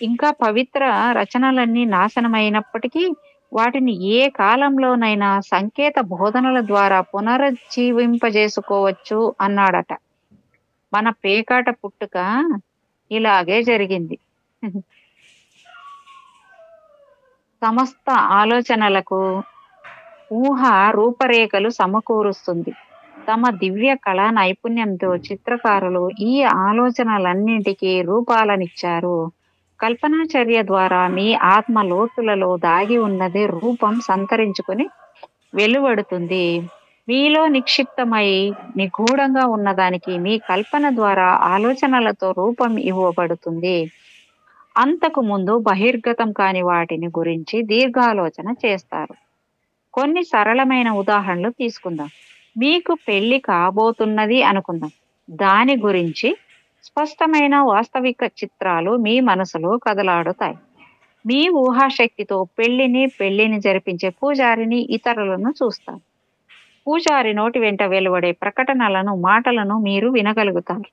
ఇంకా పవిత్ర రచనలన్నీ నాశనమైనప్పటికీ వాటిని ఏ కాలంలోనైనా సంకేత బోధనల ద్వారా పునరుజ్జీవింపజేసుకోవచ్చు అన్నాడట. మన పేకాట పుట్టుక ఇలాగే జరిగింది. సమస్త ఆలోచనలకు ఊహ రూపరేఖలు సమకూరుస్తుంది. తమ దివ్య కళా నైపుణ్యంతో చిత్రకారులు ఈ ఆలోచనలన్నింటికీ రూపాలనిచ్చారు. కల్పనా చర్య ద్వారా మీ ఆత్మ లోతులలో దాగి ఉన్నది రూపం సంతరించుకొని వెలువడుతుంది. మీలో నిక్షిప్తమై నిగూఢంగా ఉన్నదానికి మీ కల్పన ద్వారా ఆలోచనలతో రూపం ఇవ్వబడుతుంది. అంతకు ముందు బహిర్గతం కాని వాటిని గురించి దీర్ఘాలోచన చేస్తారు. కొన్ని సరళమైన ఉదాహరణలు తీసుకుందాం. మీకు పెళ్లి కాబోతున్నది అనుకుందాం. దాని గురించి స్పష్టమైన వాస్తవిక చిత్రాలు మీ మనసులో కదలాడుతాయి. మీ ఊహాశక్తితో పెళ్లిని జరిపించే పూజారిని, ఇతరులను చూస్తారు. పూజారి నోటి వెంట వెలువడే ప్రకటనలను, మాటలను మీరు వినగలుగుతారు.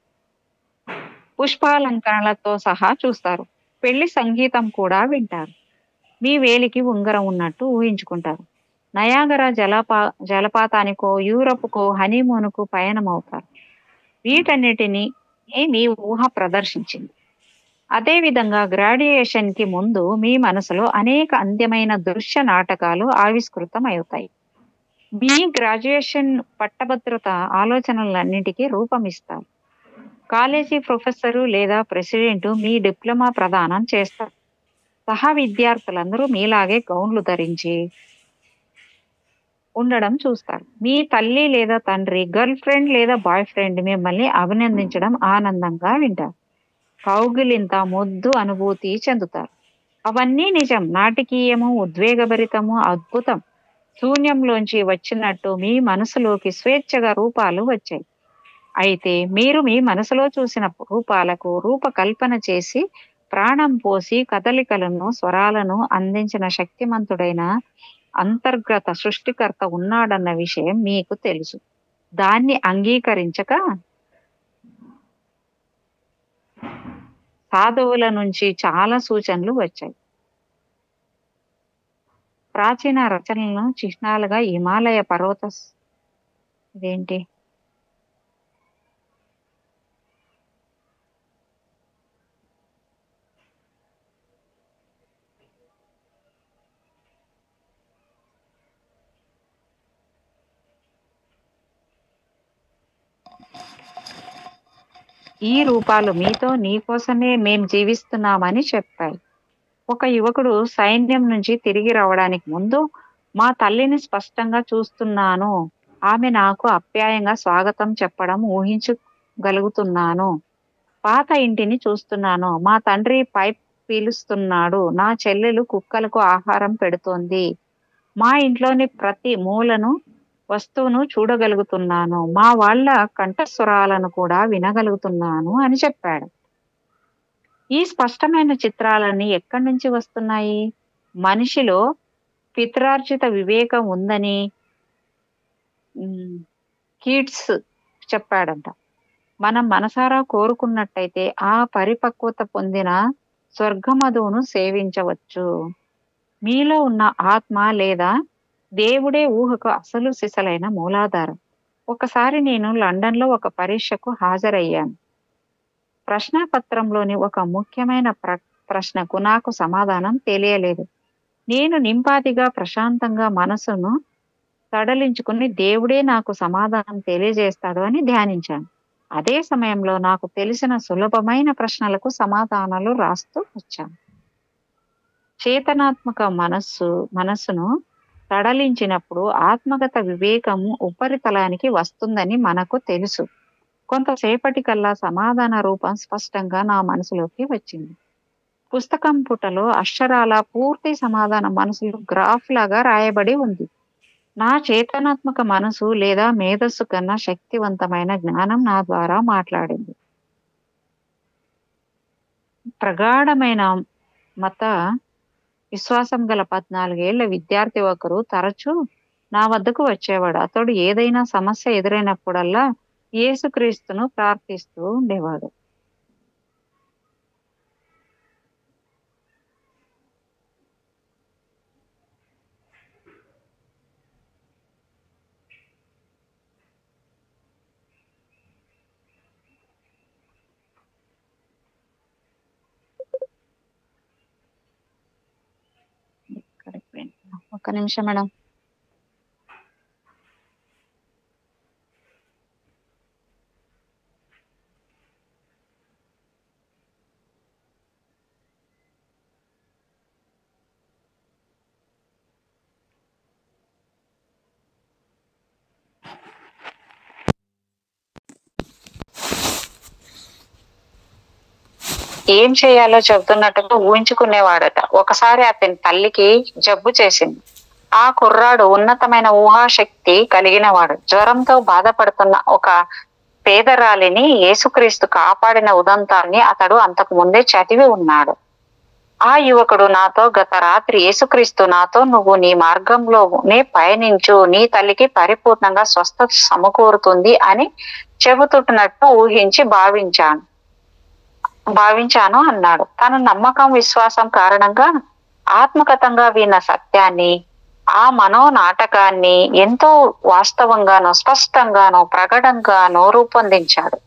పుష్పాలంకరణలతో సహా చూస్తారు. పెళ్లి సంగీతం కూడా వింటారు. మీ వేలికి ఉంగరం ఉన్నట్టు ఊహించుకుంటారు. నయాగరా జలపాతానికో, యూరప్‌కో హనీమూన్‌కు పయనమవుతారు. వీటన్నిటిని మీ ఊహ ప్రదర్శించింది. అదేవిధంగా గ్రాడ్యుయేషన్‌కి ముందు మీ మనసులో అనేక అందమైన దృశ్య నాటకాలు ఆవిష్కృతమవుతాయి. మీ గ్రాడ్యుయేషన్ పట్టభద్రత ఆలోచనలన్నింటికీ రూపమిస్తారు. కాలేజీ ప్రొఫెసరు లేదా ప్రెసిడెంటు మీ డిప్లొమా ప్రదానం చేస్తారు. సహా విద్యార్థులందరూ మీలాగే గౌన్లు ధరించి ఉండడం చూస్తారు. మీ తల్లి లేదా తండ్రి, గర్ల్ ఫ్రెండ్ లేదా బాయ్ ఫ్రెండ్ మిమ్మల్ని అభినందించడం ఆనందంగా వింటారు. కౌగిలింత ముద్దు అనుభూతి చెందుతారు. అవన్నీ నిజం, నాటకీయము, ఉద్వేగభరితము, అద్భుతం. శూన్యంలోంచి వచ్చినట్టు మీ మనసులోకి స్వేచ్ఛగా రూపాలు వచ్చాయి. అయితే మీరు మీ మనసులో చూసిన రూపాలకు రూపకల్పన చేసి, ప్రాణం పోసి కదలికలను, స్వరాలను అందించిన శక్తిమంతుడైన అంతర్గత సృష్టికర్త ఉన్నాడన్న విషయం మీకు తెలుసు. దాన్ని అంగీకరించక సాధువుల నుంచి చాలా సూచనలు వచ్చాయి. ప్రాచీన రచనలను చిహ్నాలుగా హిమాలయ ఇదేంటి ఈ రూపాలు మీతో, నీకోసమే మేం జీవిస్తున్నామని చెప్పాయి. ఒక యువకుడు సైన్యం నుంచి తిరిగి రావడానికి ముందు, మా తల్లిని స్పష్టంగా చూస్తున్నాను. ఆమె నాకు ఆప్యాయంగా స్వాగతం చెప్పడం ఊహించగలుగుతున్నాను. పాత ఇంటిని చూస్తున్నాను. మా తండ్రి పైప్ పీలుస్తున్నాడు. నా చెల్లెలు కుక్కలకు ఆహారం పెడుతోంది. మా ఇంట్లోని ప్రతి వస్తువును చూడగలుగుతున్నాను. మా వాళ్ళ కంఠస్వరాలను కూడా వినగలుగుతున్నాను అని చెప్పాడు. ఈ స్పష్టమైన చిత్రాలన్నీ ఎక్కడి నుంచి వస్తున్నాయి? మనిషిలో పిత్రార్జిత వివేకం ఉందని కీట్స్ చెప్పాడంట. మనం మనసారా కోరుకున్నట్టయితే ఆ పరిపక్వత పొందిన స్వర్గమధువును సేవించవచ్చు. మీలో ఉన్న ఆత్మ లేదా దేవుడే ఊహకు అసలు సిసలైన మూలాధారం. ఒకసారి నేను లండన్‌లో ఒక పరీక్షకు హాజరయ్యాను. ప్రశ్నాపత్రంలోని ఒక ముఖ్యమైన ప్రశ్నకు నాకు సమాధానం తెలియలేదు. నేను నింపాదిగా, ప్రశాంతంగా మనసును సడలించుకుని దేవుడే నాకు సమాధానం తెలియజేస్తాడు అని ధ్యానించాను. అదే సమయంలో నాకు తెలిసిన సులభమైన ప్రశ్నలకు సమాధానాలు రాస్తూ వచ్చాను. చేతనాత్మక మనస్సును సడలించినప్పుడు ఆత్మగత వివేకము ఉపరితలానికి వస్తుందని మనకు తెలుసు. కొంతసేపటికల్లా సమాధాన రూపం స్పష్టంగా నా మనసులోకి వచ్చింది. పుస్తకం పుటలో అక్షరాల పూర్తి సమాధానం మనసులో గ్రాఫ్ లాగా రాయబడి ఉంది. నా చేతనాత్మక మనసు లేదా మేధస్సు కన్నా శక్తివంతమైన జ్ఞానం నా ద్వారా మాట్లాడింది. ప్రగాఢమైన మత విశ్వాసం గల 14 ఏళ్ల విద్యార్థి ఒకరు తరచూ నా వద్దకు వచ్చేవాడు. అతడు ఏదైనా సమస్య ఎదురైనప్పుడల్లా యేసుక్రీస్తును ప్రార్థిస్తూ ఉండేవాడు. నిమిషం మేడం. ఏం చేయాలో చెబుతున్నట్టుగా ఊహించుకునేవాడట. ఒకసారి అతని తల్లికి జబ్బు చేసింది. ఆ కుర్రాడు ఉన్నతమైన ఊహాశక్తి కలిగినవాడు. జ్వరంతో బాధపడుతున్న ఒక పేదరాలిని యేసుక్రీస్తు కాపాడిన ఉదంతాన్ని అతడు అంతకు ముందే చదివి ఉన్నాడు. ఆ యువకుడు నాతో గత రాత్రి యేసుక్రీస్తు నాతో నువ్వు నీ మార్గంలోనే పయనించు, నీ తల్లికి పరిపూర్ణంగా స్వస్థత సమకూరుతుంది అని చెబుతున్నట్టు భావించాను అన్నాడు. తన నమ్మకం విశ్వాసం కారణంగా ఆత్మగతంగా విన్న సత్యాన్ని, ఆ మనోనాటకాన్ని ఎంతో వాస్తవంగానో స్పష్టంగానో ప్రకటనగానో రూపొందించాడు.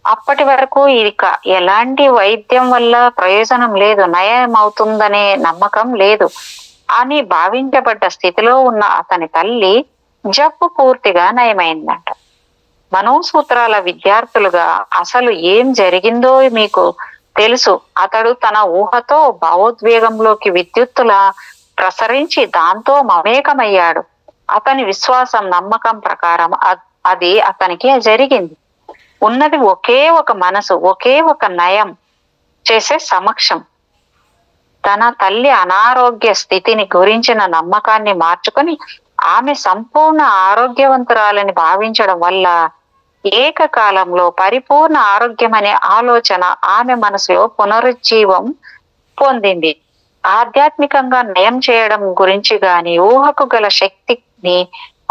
అప్పటి వరకు ఇక ఎలాంటి వైద్యం వల్ల ప్రయోజనం లేదు, నయం అవుతుందనే నమ్మకం లేదు అని భావించబడ్డ స్థితిలో ఉన్న అతని తల్లి జబ్బు పూర్తిగా నయమైందట. మనోసూత్రాల విద్యార్థులుగా అసలు ఏం జరిగిందో మీకు తెలుసు. అతడు తన ఊహతో భావోద్వేగంలోకి విద్యుత్తులా ప్రసరించి దాంతో మమేకమయ్యాడు. అతని విశ్వాసం నమ్మకం ప్రకారం అది అతనికి జరిగింది. ఉన్నది ఒకే ఒక మనసు, ఒకే ఒక నయం చేసే సమక్షం. తన తల్లి అనారోగ్య స్థితిని గురించిన నమ్మకాన్ని మార్చుకొని ఆమె సంపూర్ణ ఆరోగ్యవంతురాలని భావించడం వల్ల ఏకకాలంలో పరిపూర్ణ ఆరోగ్యం అనే ఆలోచన ఆమె మనసులో పునరుజ్జీవం పొందింది. ఆధ్యాత్మికంగా నయం చేయడం గురించి గాని, ఊహకు గల శక్తిని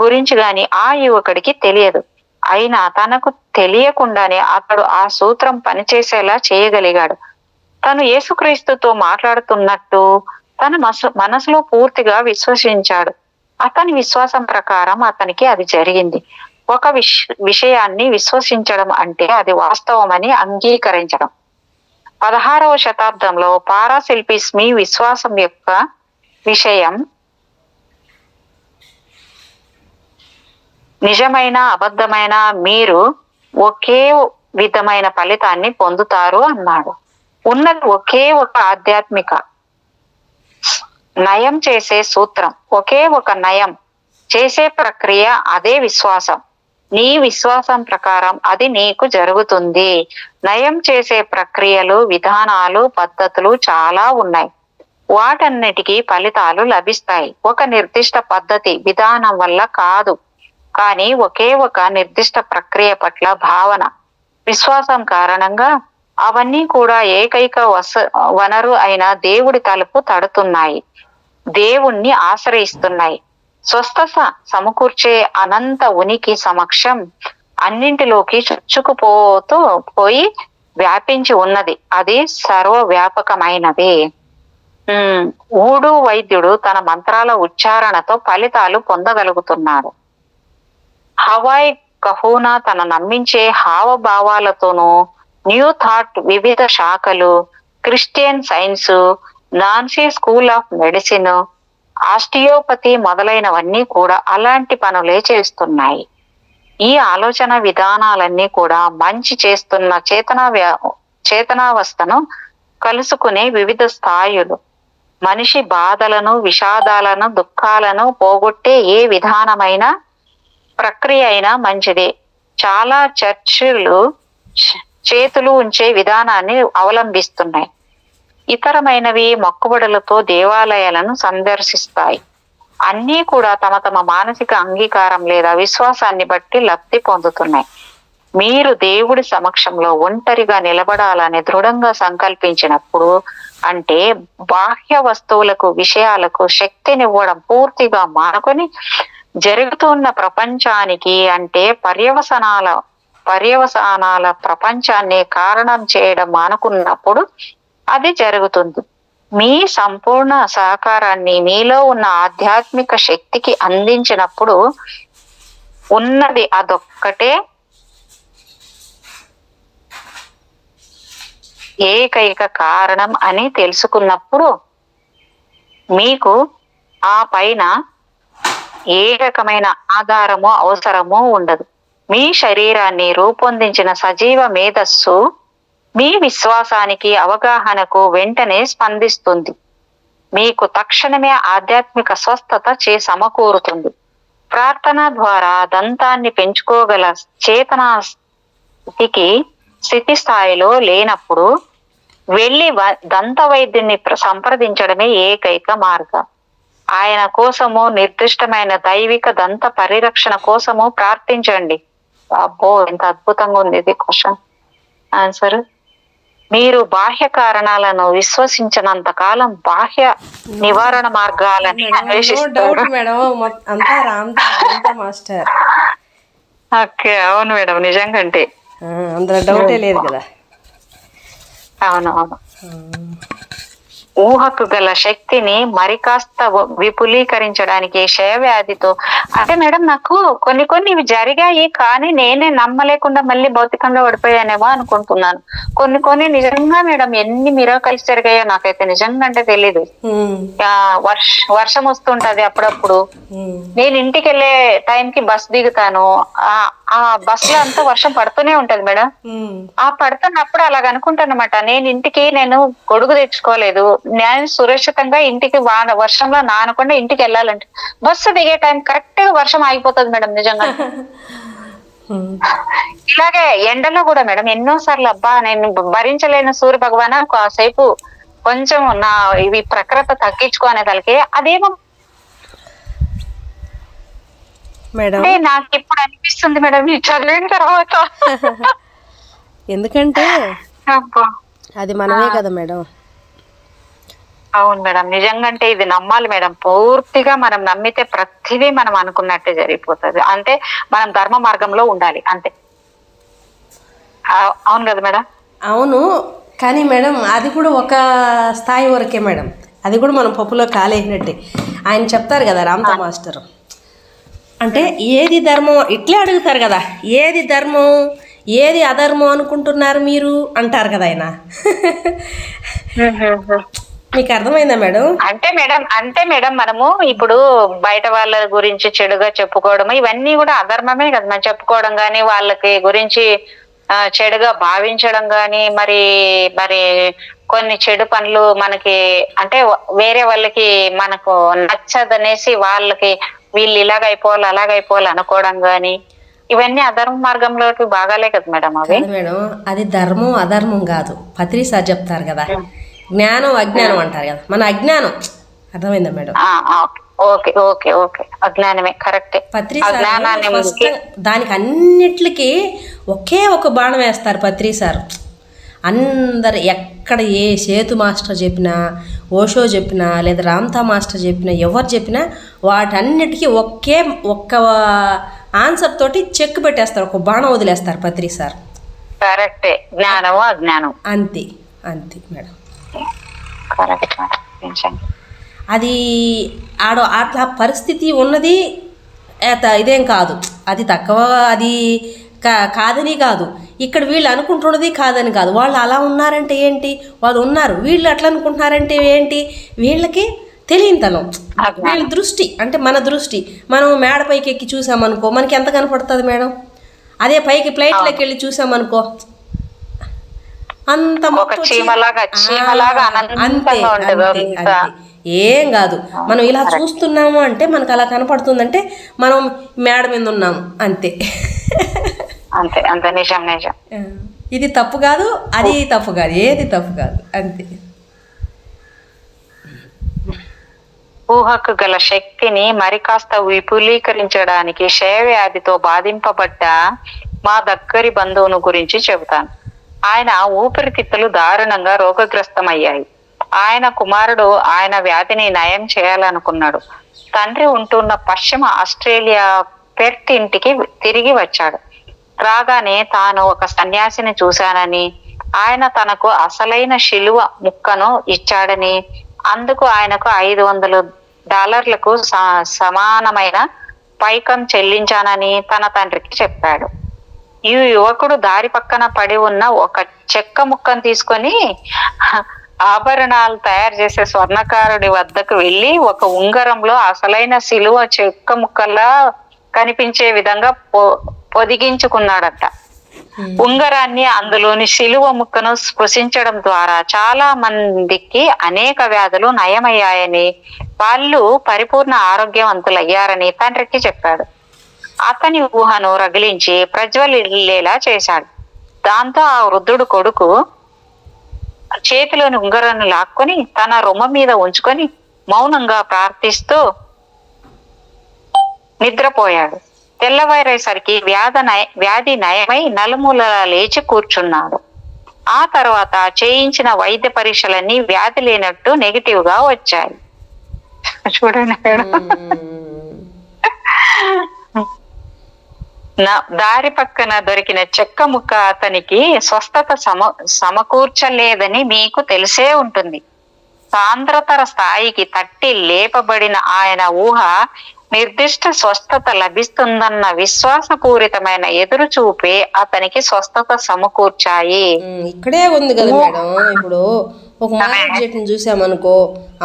గురించి గాని ఆ యువకుడికి తెలియదు. అయినా తనకు తెలియకుండానే అతడు ఆ సూత్రం పనిచేసేలా చేయగలిగాడు. తను యేసుక్రీస్తుతో మాట్లాడుతున్నట్టు తన మనసులో పూర్తిగా విశ్వసించాడు. అతని విశ్వాసం ప్రకారం అతనికి అది జరిగింది. ఒక విషయాన్ని విశ్వసించడం అంటే అది వాస్తవమని అంగీకరించడం. 16వ శతాబ్దంలో పారాసిల్పిస్మి విశ్వాసం యొక్క విషయం నిజమైన అబద్ధమైన మీరు ఒకే విధమైన ఫలితాన్ని పొందుతారు అన్నాడు. ఉన్నది ఒకే ఒక ఆధ్యాత్మిక నయం చేసే సూత్రం, ఒకే ఒక నయం చేసే ప్రక్రియ, అదే విశ్వాసం. నీ విశ్వాసం ప్రకారం అది నీకు జరుగుతుంది. నయం చేసే ప్రక్రియలు, విధానాలు, పద్ధతులు చాలా ఉన్నాయి. వాటన్నిటికీ ఫలితాలు లభిస్తాయి. ఒక నిర్దిష్ట పద్ధతి, విధానం వల్ల కాదు, కానీ ఒకే ఒక నిర్దిష్ట ప్రక్రియ పట్ల భావన, విశ్వాసం కారణంగా అవన్నీ కూడా ఏకైక వనరు అయిన దేవుడి తలుపు తడుతున్నాయి, దేవుణ్ణి ఆశ్రయిస్తున్నాయి. స్వస్థత సమకూర్చే అనంత ఉనికి సమక్షం అన్నింటిలోకి పోయి వ్యాపించి ఉన్నది. అది సర్వవ్యాపకమైనది. ఊడు వైద్యుడు తన మంత్రాల ఉచ్చారణతో ఫలితాలు పొందగలుగుతున్నాడు. హవాయ్ కహూనా తన నమ్మించే హావభావాలతోనూ, న్యూ థాట్ వివిధ శాఖలు, Christian science, Nancy school of medicine, osteopathy మొదలైనవన్నీ కూడా అలాంటి పనులే చేస్తున్నాయి. ఈ ఆలోచన విధానాలన్నీ కూడా మంచి చేస్తున్న చేతనావస్థను కలుసుకునే వివిధ స్థాయిలు. మనిషి బాధలను, విషాదాలను, దుఃఖాలను పోగొట్టే ఏ విధానమైన ప్రక్రియ అయినా మంచిదే. చాలా చర్చిలు చేతులు ఉంచే విధానాన్ని అవలంబిస్తున్నాయి. ఇతరమైనవి మొక్కుబడులతో దేవాలయాలను సందర్శిస్తాయి. అన్నీ కూడా తమ తమ మానసిక అంగీకారం లేదా విశ్వాసాన్ని బట్టి లబ్ధి పొందుతున్నాయి. మీరు దేవుడి సమక్షంలో ఒంటరిగా నిలబడాలని దృఢంగా సంకల్పించినప్పుడు, అంటే బాహ్య వస్తువులకు, విషయాలకు శక్తినివ్వడం పూర్తిగా మానుకొని జరుగుతున్న ప్రపంచానికి, అంటే పర్యవసానాల ప్రపంచాన్ని కారణం చేయడం మానుకున్నప్పుడు అది జరుగుతుంది. మీ సంపూర్ణ సహకారాన్ని మీలో ఉన్న ఆధ్యాత్మిక శక్తికి అందించినప్పుడు, ఉన్నది అదొక్కటే ఏకైక కారణం అని తెలుసుకున్నప్పుడు మీకు ఆ పైన ఏ రకమైన ఆధారమో అవసరమో ఉండదు. మీ శరీరాన్ని రూపొందించిన సజీవ మేధస్సు మీ విశ్వాసానికి అవగాహనకు వెంటనే స్పందిస్తుంది. మీకు తక్షణమే ఆధ్యాత్మిక స్వస్థత సమకూరుతుంది. ప్రార్థన ద్వారా దంతాన్ని పెంచుకోగల చేతన స్థితి స్థాయిలో లేనప్పుడు వెళ్ళి దంత వైద్యుని సంప్రదించడమే ఏకైక మార్గం. ఆయన కోసము నిర్దిష్టమైన దైవిక దంత పరిరక్షణ కోసము ప్రార్థించండి. అబ్బో, ఎంత అద్భుతంగా ఉంది ఇది క్వశ్చన్ ఆన్సర్. మీరు బాహ్య కారణాలను విశ్వసించినంత కాలం బాహ్య నివారణ మార్గాలని అన్వేషిస్తారు. ఓకే, అవును మేడం, నిజంగంటే అందులో డౌటే లేదు కదా. అవునవును. ఊహకు గల శక్తిని మరి కాస్త విపులీకరించడానికి క్షయవ్యాధితో అంటే మేడం నాకు కొన్ని ఇవి జరిగాయి, కానీ నేనే నమ్మలేకుండా మళ్ళీ భౌతికంగా పడిపోయానేమో అనుకుంటున్నాను. కొన్ని నిజంగా మేడం ఎన్ని మిరాకల్స్ జరిగాయో నాకైతే నిజంగా అంటే తెలీదు. వర్షం వస్తుంటది అప్పుడప్పుడు, నేను ఇంటికి వెళ్ళే టైంకి బస్ దిగుతాను, ఆ బస్ లో అంతా వర్షం పడుతూనే ఉంటది మేడం. ఆ పడుతున్నప్పుడు అలాగ అనుకుంటానమాట, నేను గొడుగు తెచ్చుకోలేదు, నేను సురక్షితంగా ఇంటికి వర్షంలో నానకుండా ఇంటికి వెళ్ళాలంటే బస్సు దిగే టైం కరెక్ట్ గా వర్షం ఆగిపోతుంది మేడం నిజంగా. ఇలాగే ఎండలో కూడా మేడం ఎన్నోసార్లు అబ్బా నేను భరించలేని సూర్య భగవాన్ కాసేపు కొంచెం నా ఇవి ప్రకృతి తగ్గించుకోనే తలకి అదేమో మేడం నాకు ఇప్పుడు అనిపిస్తుంది మేడం ఈ చదివిన తర్వాత. ఎందుకంటే అది మనమే కదా మేడం. అవును మేడం, నిజంగా అంటే ఇది నమ్మాలి మేడం. పూర్తిగా మనం నమ్మితే ప్రతిదీ మనం అనుకున్నట్టే జరిగిపోతుంది. అంటే మనం ధర్మ మార్గంలో ఉండాలి అంతే. అవును కదా మేడం. అవును, కానీ మేడం అది కూడా ఒక స్థాయి వరకే మేడం. అది కూడా మనం పప్పులో కాలేసినట్టే. ఆయన చెప్తారు కదా రామ్తా మాస్టర్, అంటే ఏది ధర్మం ఇట్లే అడుగుతారు కదా, ఏది ధర్మం ఏది అధర్మం అనుకుంటున్నారు మీరు అంటారు కదా ఆయన. మీకు అర్థమైందా మేడం? అంటే మేడం మనము ఇప్పుడు బయట వాళ్ళ గురించి చెడుగా చెప్పుకోవడం ఇవన్నీ కూడా అధర్మమే కదా. మనం చెప్పుకోవడం గానీ, వాళ్ళకి గురించి చెడుగా భావించడం గానీ, మరి కొన్ని చెడు పనులు మనకి అంటే వేరే వాళ్ళకి మనకు నచ్చదనేసి వాళ్ళకి వీళ్ళు ఇలాగైపోవాలి అలాగైపోవాలి అనుకోవడం గానీ, ఇవన్నీ అధర్మ మార్గంలోకి బాగాలే కదా మేడం. అవి మేడం అది ధర్మం అధర్మం కాదు. పత్రి సార్ చెప్తారు కదా, జ్ఞానం అజ్ఞానం అంటారు కదా, మన అజ్ఞానం. అర్థమైందా మేడం? ఓకే ఓకే ఓకే, అజ్ఞానమే కరెక్టే. పత్రి దానికి అన్నిటికీ ఒకే ఒక బాణం వేస్తారు పత్రి సార్. అందరు ఎక్కడ ఏ సేతు మాస్టర్ చెప్పినా, ఓషో చెప్పినా, లేదా రామ్తా మాస్టర్ చెప్పినా, ఎవరు చెప్పినా వాటన్నిటికీ ఒక్క ఆన్సర్ తోటి చెక్ పెట్టేస్తారు, ఒక బాణం వదిలేస్తారు పత్రి సార్. కరెక్టే, జ్ఞానము అజ్ఞానం అంతే అంతే మేడం. అది అట్లా పరిస్థితి ఉన్నది ఇదేం కాదు, అది తక్కువ అది కాదని కాదు. ఇక్కడ వీళ్ళు అనుకుంటున్నది కాదని కాదు. వాళ్ళు అలా ఉన్నారంటే ఏంటి, వాళ్ళు ఉన్నారు, వీళ్ళు అట్లా అనుకుంటున్నారంటే ఏంటి, వీళ్ళకి తెలియనితనం. వీళ్ళ దృష్టి అంటే మన దృష్టి. మనం మేడ పైకి ఎక్కి చూసామనుకో మనకి ఎంత కనపడుతుంది మేడం? అదే పైకి ఫ్లైట్లోకి వెళ్ళి చూసామనుకో అంత అంతే అంతే. ఏం కాదు, మనం ఇలా చూస్తున్నాము అంటే మనకు అలా కనపడుతుందంటే మనం మేడ మీద ఉన్నాము అంతే. అంతే అంతే, నిజం నిజం. ఇది తప్పు కాదు, అది తప్పు కాదు, ఏది తప్పు కాదు, అంతే. ఊహకు గల శక్తిని మరి కాస్త విపులీకరించడానికి క్షయవ్యాధితో బాధింపబడ్డ మా దగ్గరి బంధువును గురించి చెబుతాను. ఆయన ఊపిరితిత్తులు దారుణంగా రోగగ్రస్తమయ్యాయి. ఆయన కుమారుడు ఆయన వ్యాధిని నయం చేయాలనుకున్నాడు. తండ్రి ఉంటున్న పశ్చిమ ఆస్ట్రేలియా పెర్త్ ఇంటికి తిరిగి వచ్చాడు. రాగానే తాను ఒక సన్యాసిని చూశానని, ఆయన తనకు అసలైన శిలువ ముక్కను ఇచ్చాడని, అందుకు ఆయనకు $500 సమానమైన పైకం చెల్లించానని తన తండ్రికి చెప్పాడు. ఈ యువకుడు దారి పక్కన పడి ఉన్న ఒక చెక్క ముక్కను తీసుకొని ఆభరణాలు తయారు చేసే స్వర్ణకారుడి వద్దకు వెళ్ళి ఒక ఉంగరంలో అసలైన శిలువ చెక్క ముక్కలా కనిపించే విధంగా పొదిగించుకున్నాడట. ఉంగరాన్ని అందులోని శిలువ ముక్కను స్పృశించడం ద్వారా చాలా మందికి అనేక వ్యాధులు నయమయ్యాయని, వాళ్ళు పరిపూర్ణ ఆరోగ్యవంతులయ్యారని తండ్రికి చెప్పాడు. అతని ఊహను రగిలించి ప్రజ్వలిల్లేలా చేశాడు. దాంతో ఆ వృద్ధుడు కొడుకు చేతిలోని ఉంగరాన్ని లాక్కొని తన రొమ్మ మీద ఉంచుకొని మౌనంగా ప్రార్థిస్తూ నిద్రపోయాడు. తెల్లవారేసరికి వ్యాధి నయమై నలుమూలలా లేచి కూర్చున్నాడు. ఆ తర్వాత చేయించిన వైద్య పరీక్షలన్నీ వ్యాధి లేనట్టు నెగిటివ్ గా వచ్చాయి. చూడండి, దారి పక్కన దొరికిన చెక్క ముక్క అతనికి స్వస్థత సమకూర్చలేదని మీకు తెలిసే ఉంటుంది. సాంద్రతర స్థాయికి తట్టి లేపబడిన ఆయన ఊహ నిర్దిష్ట స్వస్థత లభిస్తుందన్న విశ్వాసపూరితమైన ఎదురు చూపే అతనికి స్వస్థత సమకూర్చాయి. ఇక్కడే ఉంది కదా మేడం. ఇప్పుడు ఒక మామిడి చెట్టుని చూసామనుకో,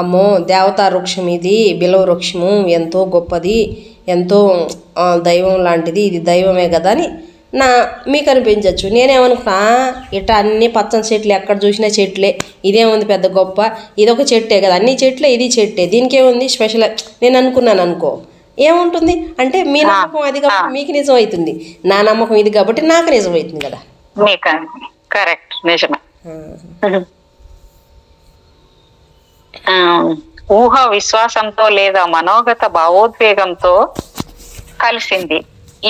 అమ్మో దేవతా వృక్షం ఇది, బిలవ వృక్షము ఎంతో గొప్పది, ఎంతో దైవం లాంటిది, ఇది దైవమే కదా అని మీకు అనిపించవచ్చు. నేనేమనుకున్నా, ఇట్లా అన్ని పచ్చని చెట్లు ఎక్కడ చూసినా చెట్లే, ఇదేముంది పెద్ద గొప్ప, ఇదొక చెట్టే కదా, అన్ని చెట్లే, ఇది చెట్టే, దీనికేముంది స్పెషల్ నేను అనుకున్నాను అనుకో. ఏముంటుంది అంటే మీ నమ్మకం అది కాబట్టి మీకు నిజం అవుతుంది, నా నమ్మకం ఇది కాబట్టి నాకు నిజం అవుతుంది కదా. కరెక్ట్, నిజమే. ఊహ విశ్వాసంతో లేదా మనోగత భావోద్వేగంతో కలిసింది.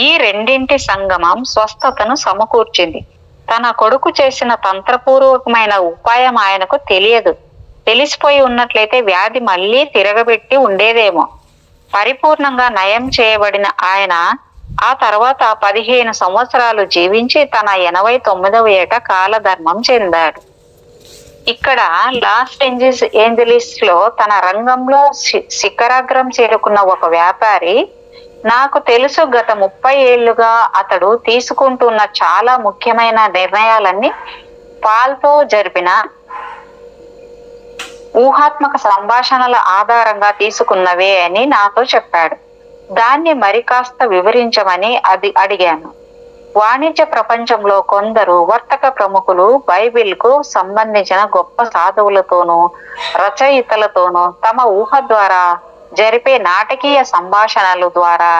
ఈ రెండింటి సంగమం స్వస్థతను సమకూర్చింది. తన కొడుకు చేసిన తంత్రపూర్వకమైన ఉపాయం ఆయనకు తెలిసిపోయి ఉన్నట్లయితే వ్యాధి మళ్ళీ తిరగబెట్టి ఉండేదేమో. పరిపూర్ణంగా నయం చేయబడిన ఆయన ఆ తర్వాత 15 సంవత్సరాలు జీవించి తన 89వ ఏట కాలధర్మం చెందాడు. ఇక్కడ లాస్ ఏంజలీస్ లో తన రంగంలో శిఖరాగ్రం చేరుకున్న ఒక వ్యాపారి, నాకు తెలుసు గత 30 ఏళ్లుగా అతడు తీసుకుంటున్న చాలా ముఖ్యమైన నిర్ణయాలన్నీ పాల్తో జరిపిన ఊహాత్మక సంభాషణల ఆధారంగా తీసుకున్నవే అని నాతో చెప్పాడు. దాన్ని మరి కాస్త వివరించమని అడిగాను. వాణిజ్య ప్రపంచంలో కొందరు వర్తక ప్రముఖులు బైబిల్ కు సంబంధించిన గొప్ప సాధువులతోనూ రచయితలతోనూ తమ ఊహ ద్వారా జరిపే నాటకీయ సంభాషణల ద్వారా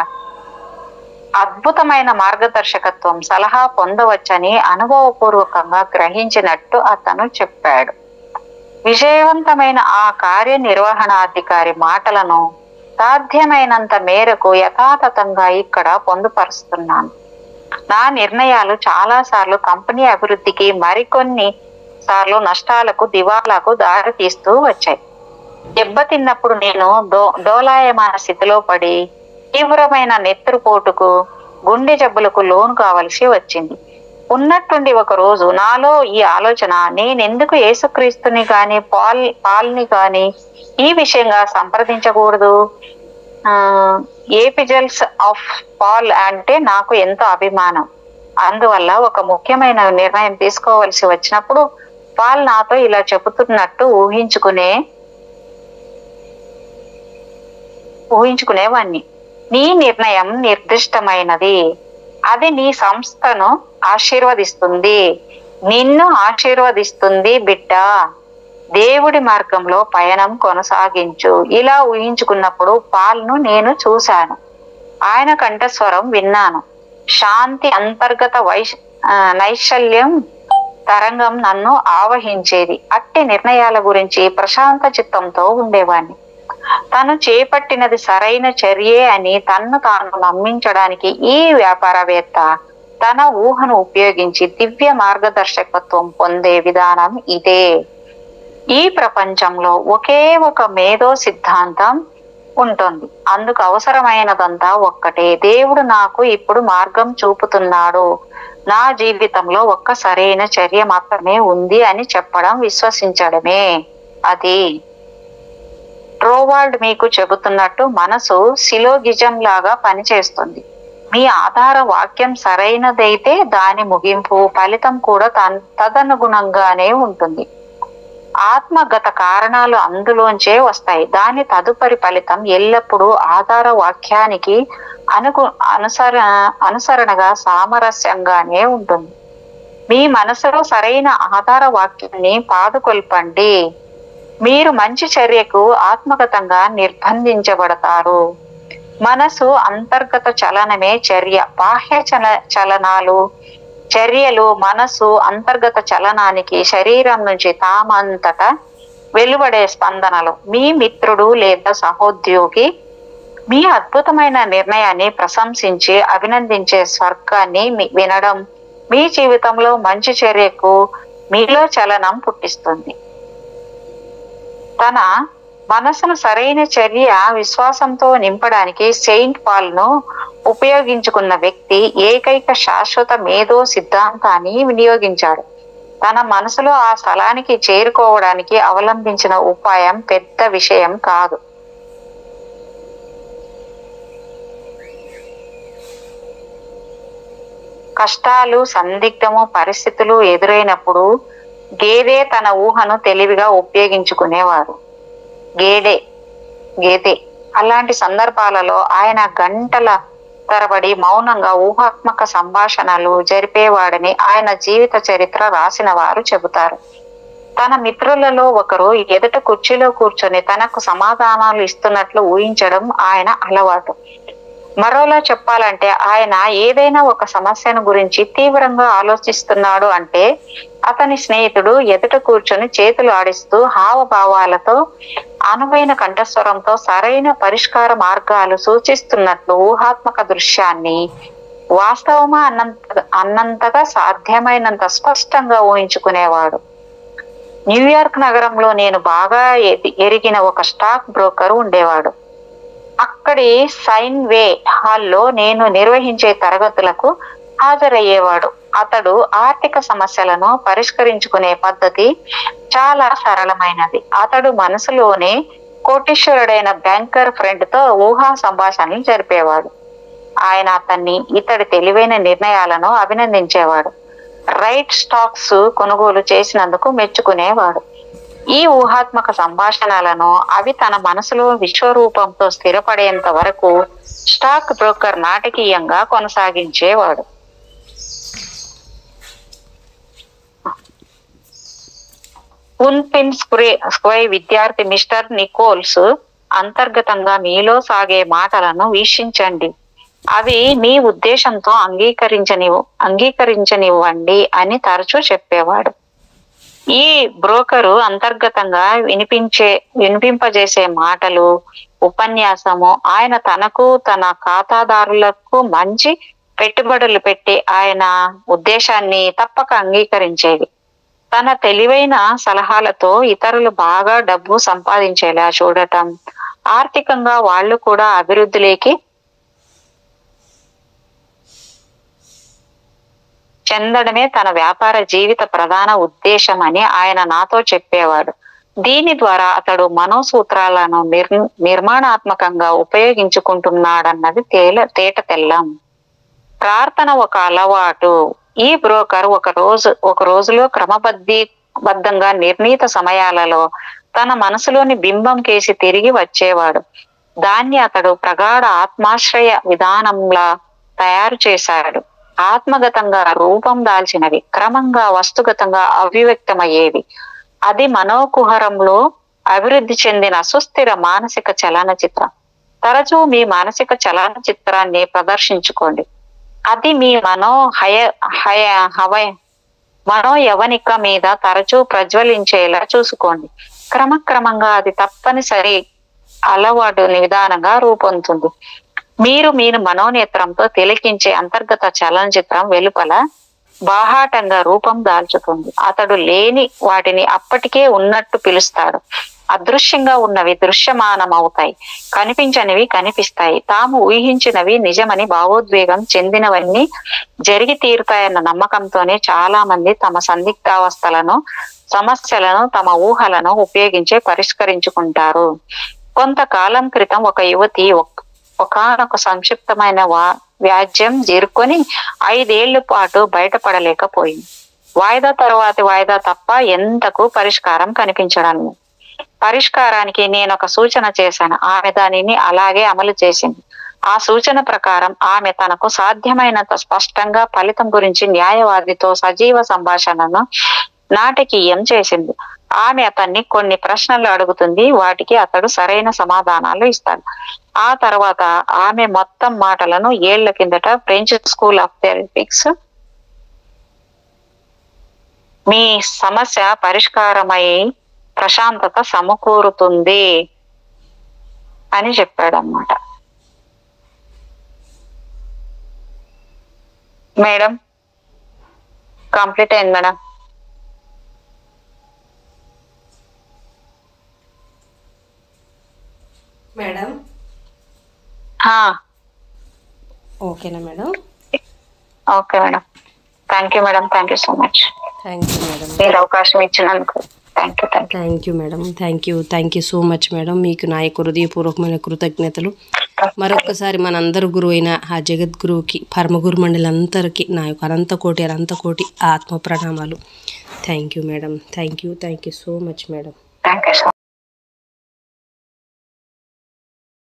అద్భుతమైన మార్గదర్శకత్వం సలహా పొందవచ్చని అనుభవపూర్వకంగా గ్రహించినట్టు అతను చెప్పాడు. విజయవంతమైన ఆ కార్యనిర్వహణాధికారి మాటలను సాధ్యమైనంత మేరకు యథాతథంగా ఇక్కడ పొందుపరుస్తున్నాను. నా నిర్ణయాలు చాలా సార్లు కంపెనీ అభివృద్ధికి, మరికొన్ని సార్లు నష్టాలకు, దివాలాకు దారి తీస్తూ వచ్చాయి. దెబ్బతిన్నప్పుడు నేను డోలాయమాన స్థితిలో పడి తీవ్రమైన నెత్తురుపోటుకు, గుండె జబ్బులకు లోను కావలసి వచ్చింది. ఉన్నట్టుండి ఒక రోజు నాలో ఈ ఆలోచన, నేనెందుకు యేసుక్రీస్తుని గాని పాల్ని గాని ఈ విషయంగా సంప్రదించకూడదు? ఏపిజల్స్ ఆఫ్ పాల్ అంటే నాకు ఎంతో అభిమానం. అందువల్ల ఒక ముఖ్యమైన నిర్ణయం తీసుకోవలసి వచ్చినప్పుడు పాల్ నాతో ఇలా చెబుతున్నట్టు ఊహించుకునేవాణ్ణి. నీ నిర్ణయం నిర్దిష్టమైనది, అది నీ సంస్థను ఆశీర్వదిస్తుంది, నిన్ను ఆశీర్వదిస్తుంది బిడ్డ. దేవుడి మార్గంలో పయనం కొనసాగించు. ఇలా ఊహించుకున్నప్పుడు పాల్ను నేను చూశాను. ఆయన కంఠస్వరం విన్నాను. శాంతి అంతర్గత నైశల్యం తరంగం నన్ను ఆవహించేది. అట్టి నిర్ణయాల గురించి ప్రశాంత చిత్తంతో ఉండేవాణ్ణి. తను చేపట్టినది సరైన చర్యే అని తన్ను తాను నమ్మించడానికి ఈ వ్యాపారవేత్త తన ఊహను ఉపయోగించి దివ్య మార్గదర్శకత్వం పొందే విధానం ఇదే. ఈ ప్రపంచంలో ఒకే ఒక మేధో సిద్ధాంతం ఉంటుంది. అందుకు అవసరమైనదంతా ఒక్కటే. దేవుడు నాకు ఇప్పుడు మార్గం చూపుతున్నాడు. నా జీవితంలో ఒక్క సరైన చర్య మాత్రమే ఉంది అని చెప్పడం, విశ్వసించడమే అది. ట్రోవాల్డ్ మీకు చెబుతున్నట్టు మనసు సిలోగిజం లాగా పనిచేస్తుంది. మీ ఆధార వాక్యం సరైనదైతే దాని ముగింపు, ఫలితం కూడా తదనుగుణంగానే ఉంటుంది. ఆత్మగత కారణాలు అందులోంచే వస్తాయి. దాని తదుపరి ఫలితం ఎల్లప్పుడూ ఆధార వాక్యానికి అనుసరణగా సామరస్యంగానే ఉంటుంది. మీ మనసులో సరైన ఆధార వాక్యాన్ని పాదుకొల్పండి. మీరు మంచి చర్యకు ఆత్మగతంగా నిర్బంధించబడతారు. మనసు అంతర్గత చలనమే చర్య. బాహ్య చలనాలు చర్యలు మనసు అంతర్గత చలనానికి శరీరం నుంచి తామంతట వెలువడే స్పందనలు. మీ మిత్రుడు లేదా సహోద్యోగి మీ అద్భుతమైన నిర్ణయాన్ని ప్రశంసించి అభినందించే స్వర్గాన్ని వినడం మీ జీవితంలో మంచి చర్యకు మీలో చలనం పుట్టిస్తుంది. తన మనసును సరైన చర్య విశ్వాసంతో నింపడానికి సెయింట్ పాల్ ను ఉపయోగించుకున్న వ్యక్తి ఏకైక శాశ్వత మేధో సిద్ధాంతాన్ని వినియోగించాడు. తన మనసులో ఆ స్థలానికి చేరుకోవడానికి అవలంబించిన ఉపాయం పెద్ద విషయం కాదు. కష్టాలు, సందిగ్ధము పరిస్థితులు ఎదురైనప్పుడు గేదె తన ఊహను తెలివిగా ఉపయోగించుకునేవారు. గేదె అలాంటి సందర్భాలలో ఆయన గంటల తరబడి మౌనంగా ఊహాత్మక సంభాషణలు జరిపేవాడని ఆయన జీవిత చరిత్ర రాసిన వారు చెబుతారు. తన మిత్రులలో ఒకరు ఎదుట కుర్చీలో కూర్చొని తనకు సమాధానాలు ఇస్తున్నట్లు ఊహించడం ఆయన అలవాటు. మరోలా చెప్పాలంటే ఆయన ఏదైనా ఒక సమస్యను గురించి తీవ్రంగా ఆలోచిస్తున్నాడు అంటే అతని స్నేహితుడు ఎదుట కూర్చొని చేతులు ఆడిస్తూ హావభావాలతో అనువైన కంఠస్వరంతో సరైన పరిష్కార మార్గాలు సూచిస్తున్నట్లు ఊహాత్మక దృశ్యాన్ని వాస్తవమా అన్నంతగా సాధ్యమైనంత స్పష్టంగా ఊహించుకునేవాడు. న్యూయార్క్ నగరంలో నేను బాగా ఎరిగిన ఒక స్టాక్ బ్రోకర్ ఉండేవాడు. అక్కడి సైన్ వే హాల్లో నేను నిర్వహించే తరగతులకు హాజరయ్యేవాడు. అతడు ఆర్థిక సమస్యలను పరిష్కరించుకునే పద్ధతి చాలా సరళమైనది. అతడు మనసులోనే కోటీశ్వరుడైన బ్యాంకర్ ఫ్రెండ్ తో ఊహా సంభాషణలు జరిపేవాడు. ఆయన ఇతడి తెలివైన నిర్ణయాలను అభినందించేవాడు. రైట్ స్టాక్స్ కొనుగోలు చేసినందుకు మెచ్చుకునేవాడు. ఈ ఊహాత్మక సంభాషణలను అవి తన మనసులో విశ్వరూపంతో స్థిరపడేంత వరకు స్టాక్ బ్రోకర్ నాటకీయంగా కొనసాగించేవాడు. ఉన్పిన్ స్క్వై విద్యార్థి మిస్టర్ నికోల్స్ అంతర్గతంగా మీలో సాగే మాటలను వీక్షించండి. అవి మీ ఉద్దేశంతో అంగీకరించనివ్వండి అని తరచూ చెప్పేవాడు. ఈ బ్రోకరు అంతర్గతంగా వినిపింపజేసే మాటలు, ఉపన్యాసము ఆయన తనకు తన ఖాతాదారులకు మంచి పెట్టుబడులు పెట్టి ఆయన ఉద్దేశాన్ని తప్పక అంగీకరించేవి. తన తెలివైన సలహాలతో ఇతరులు బాగా డబ్బు సంపాదించేలా చూడటం, ఆర్థికంగా వాళ్ళు కూడా అభివృద్ధిలోకి చెందడమే తన వ్యాపార జీవిత ప్రధాన ఉద్దేశం అని ఆయన నాతో చెప్పేవాడు. దీని ద్వారా అతడు మనోసూత్రాలను నిర్మాణాత్మకంగా ఉపయోగించుకుంటున్నాడన్నది తేట తెల్లం. ప్రార్థన ఒక అలవాటు. ఈ బ్రోకర్ ఒక రోజులో క్రమబద్ధంగా నిర్ణీత సమయాలలో తన మనసులోని బింబం కేసి తిరిగి వచ్చేవాడు. దాన్ని అతడు ప్రగాఢ ఆత్మాశ్రయ విధానంలా తయారు చేశాడు. ఆత్మగతంగా రూపం దాల్చినవి, క్రమంగా వస్తుగతంగా అవ్యక్తమయ్యేవి. అది మనోకుహరంలో అభివృద్ధి చెందిన సుస్థిర మానసిక చలనచిత్రం. తరచూ మీ మానసిక చలనచిత్రాన్ని ప్రదర్శించుకోండి. అది మీ మనోయవనిక మీద తరచూ ప్రజ్వలించేలా చూసుకోండి. క్రమక్రమంగా అది తప్పనిసరి అలవాటు విధానంగా రూపొందుతుంది. మీరు మనోనేత్రంతో తిలకించే అంతర్గత చలనచిత్రం వెలుపల బాహాటంగా రూపం దాల్చుతుంది. అతడు లేని వాటిని అప్పటికే ఉన్నట్టు పిలుస్తాడు. అదృశ్యంగా ఉన్నవి దృశ్యమానమవుతాయి, కనిపించనివి కనిపిస్తాయి. తాము ఊహించినవి నిజమని భావోద్వేగం చెందినవన్నీ జరిగి తీరుతాయన్న నమ్మకంతోనే చాలా మంది తమ సందిగ్ధావస్థలను, సమస్యలను తమ ఊహలను ఉపయోగించి పరిష్కరించుకుంటారు. కొంతకాలం క్రితం ఒక యువతి ఒకానొక సంక్షిప్తమైన వ్యాజ్యం జీరుకొని 5 ఏళ్ల పాటు బయటపడలేకపోయింది. వాయిదా తరువాతి వాయిదా తప్ప ఎంతకు పరిష్కారం కనిపించడం. పరిష్కారానికి నేను ఒక సూచన చేశాను. ఆమె దానిని అలాగే అమలు చేసింది. ఆ సూచన ప్రకారం ఆమె తనకు సాధ్యమైనంత స్పష్టంగా ఫలితం గురించి న్యాయవాదితో సజీవ సంభాషణను నాటకీయం చేసింది. ఆమె అతన్ని కొన్ని ప్రశ్నలు అడుగుతుంది. వాటికి అతడు సరైన సమాధానాలు ఇస్తాడు. ఆ తర్వాత ఆమె మొత్తం మాటలను ఏళ్ల కిందట ఫ్రెంచ్ స్కూల్ ఆఫ్ థెరపిక్స్ మీ సమస్య పరిష్కారమై ప్రశాంతత సమకూరుతుంది అని చెప్పాడన్నమాట. మేడం కంప్లీట్ అయింది మేడం. మేడం ఓకేనా madam? Okay madam. Thank you madam. Thank you so much. Thank you madam. మీరు అవకాశం ఇచ్చినందుకు thank you madam. Thank you so much madam. మీకు నా యొక్క హృదయపూర్వకమైన కృతజ్ఞతలు. మరొకసారి మనందరు గురువు అయిన ఆ జగద్గురువుకి పరమగురు మండలందరికీ నా యొక్క అనంతకోటి ఆత్మ ప్రణామాలు. Thank you madam. Thank you so much madam. Thank you so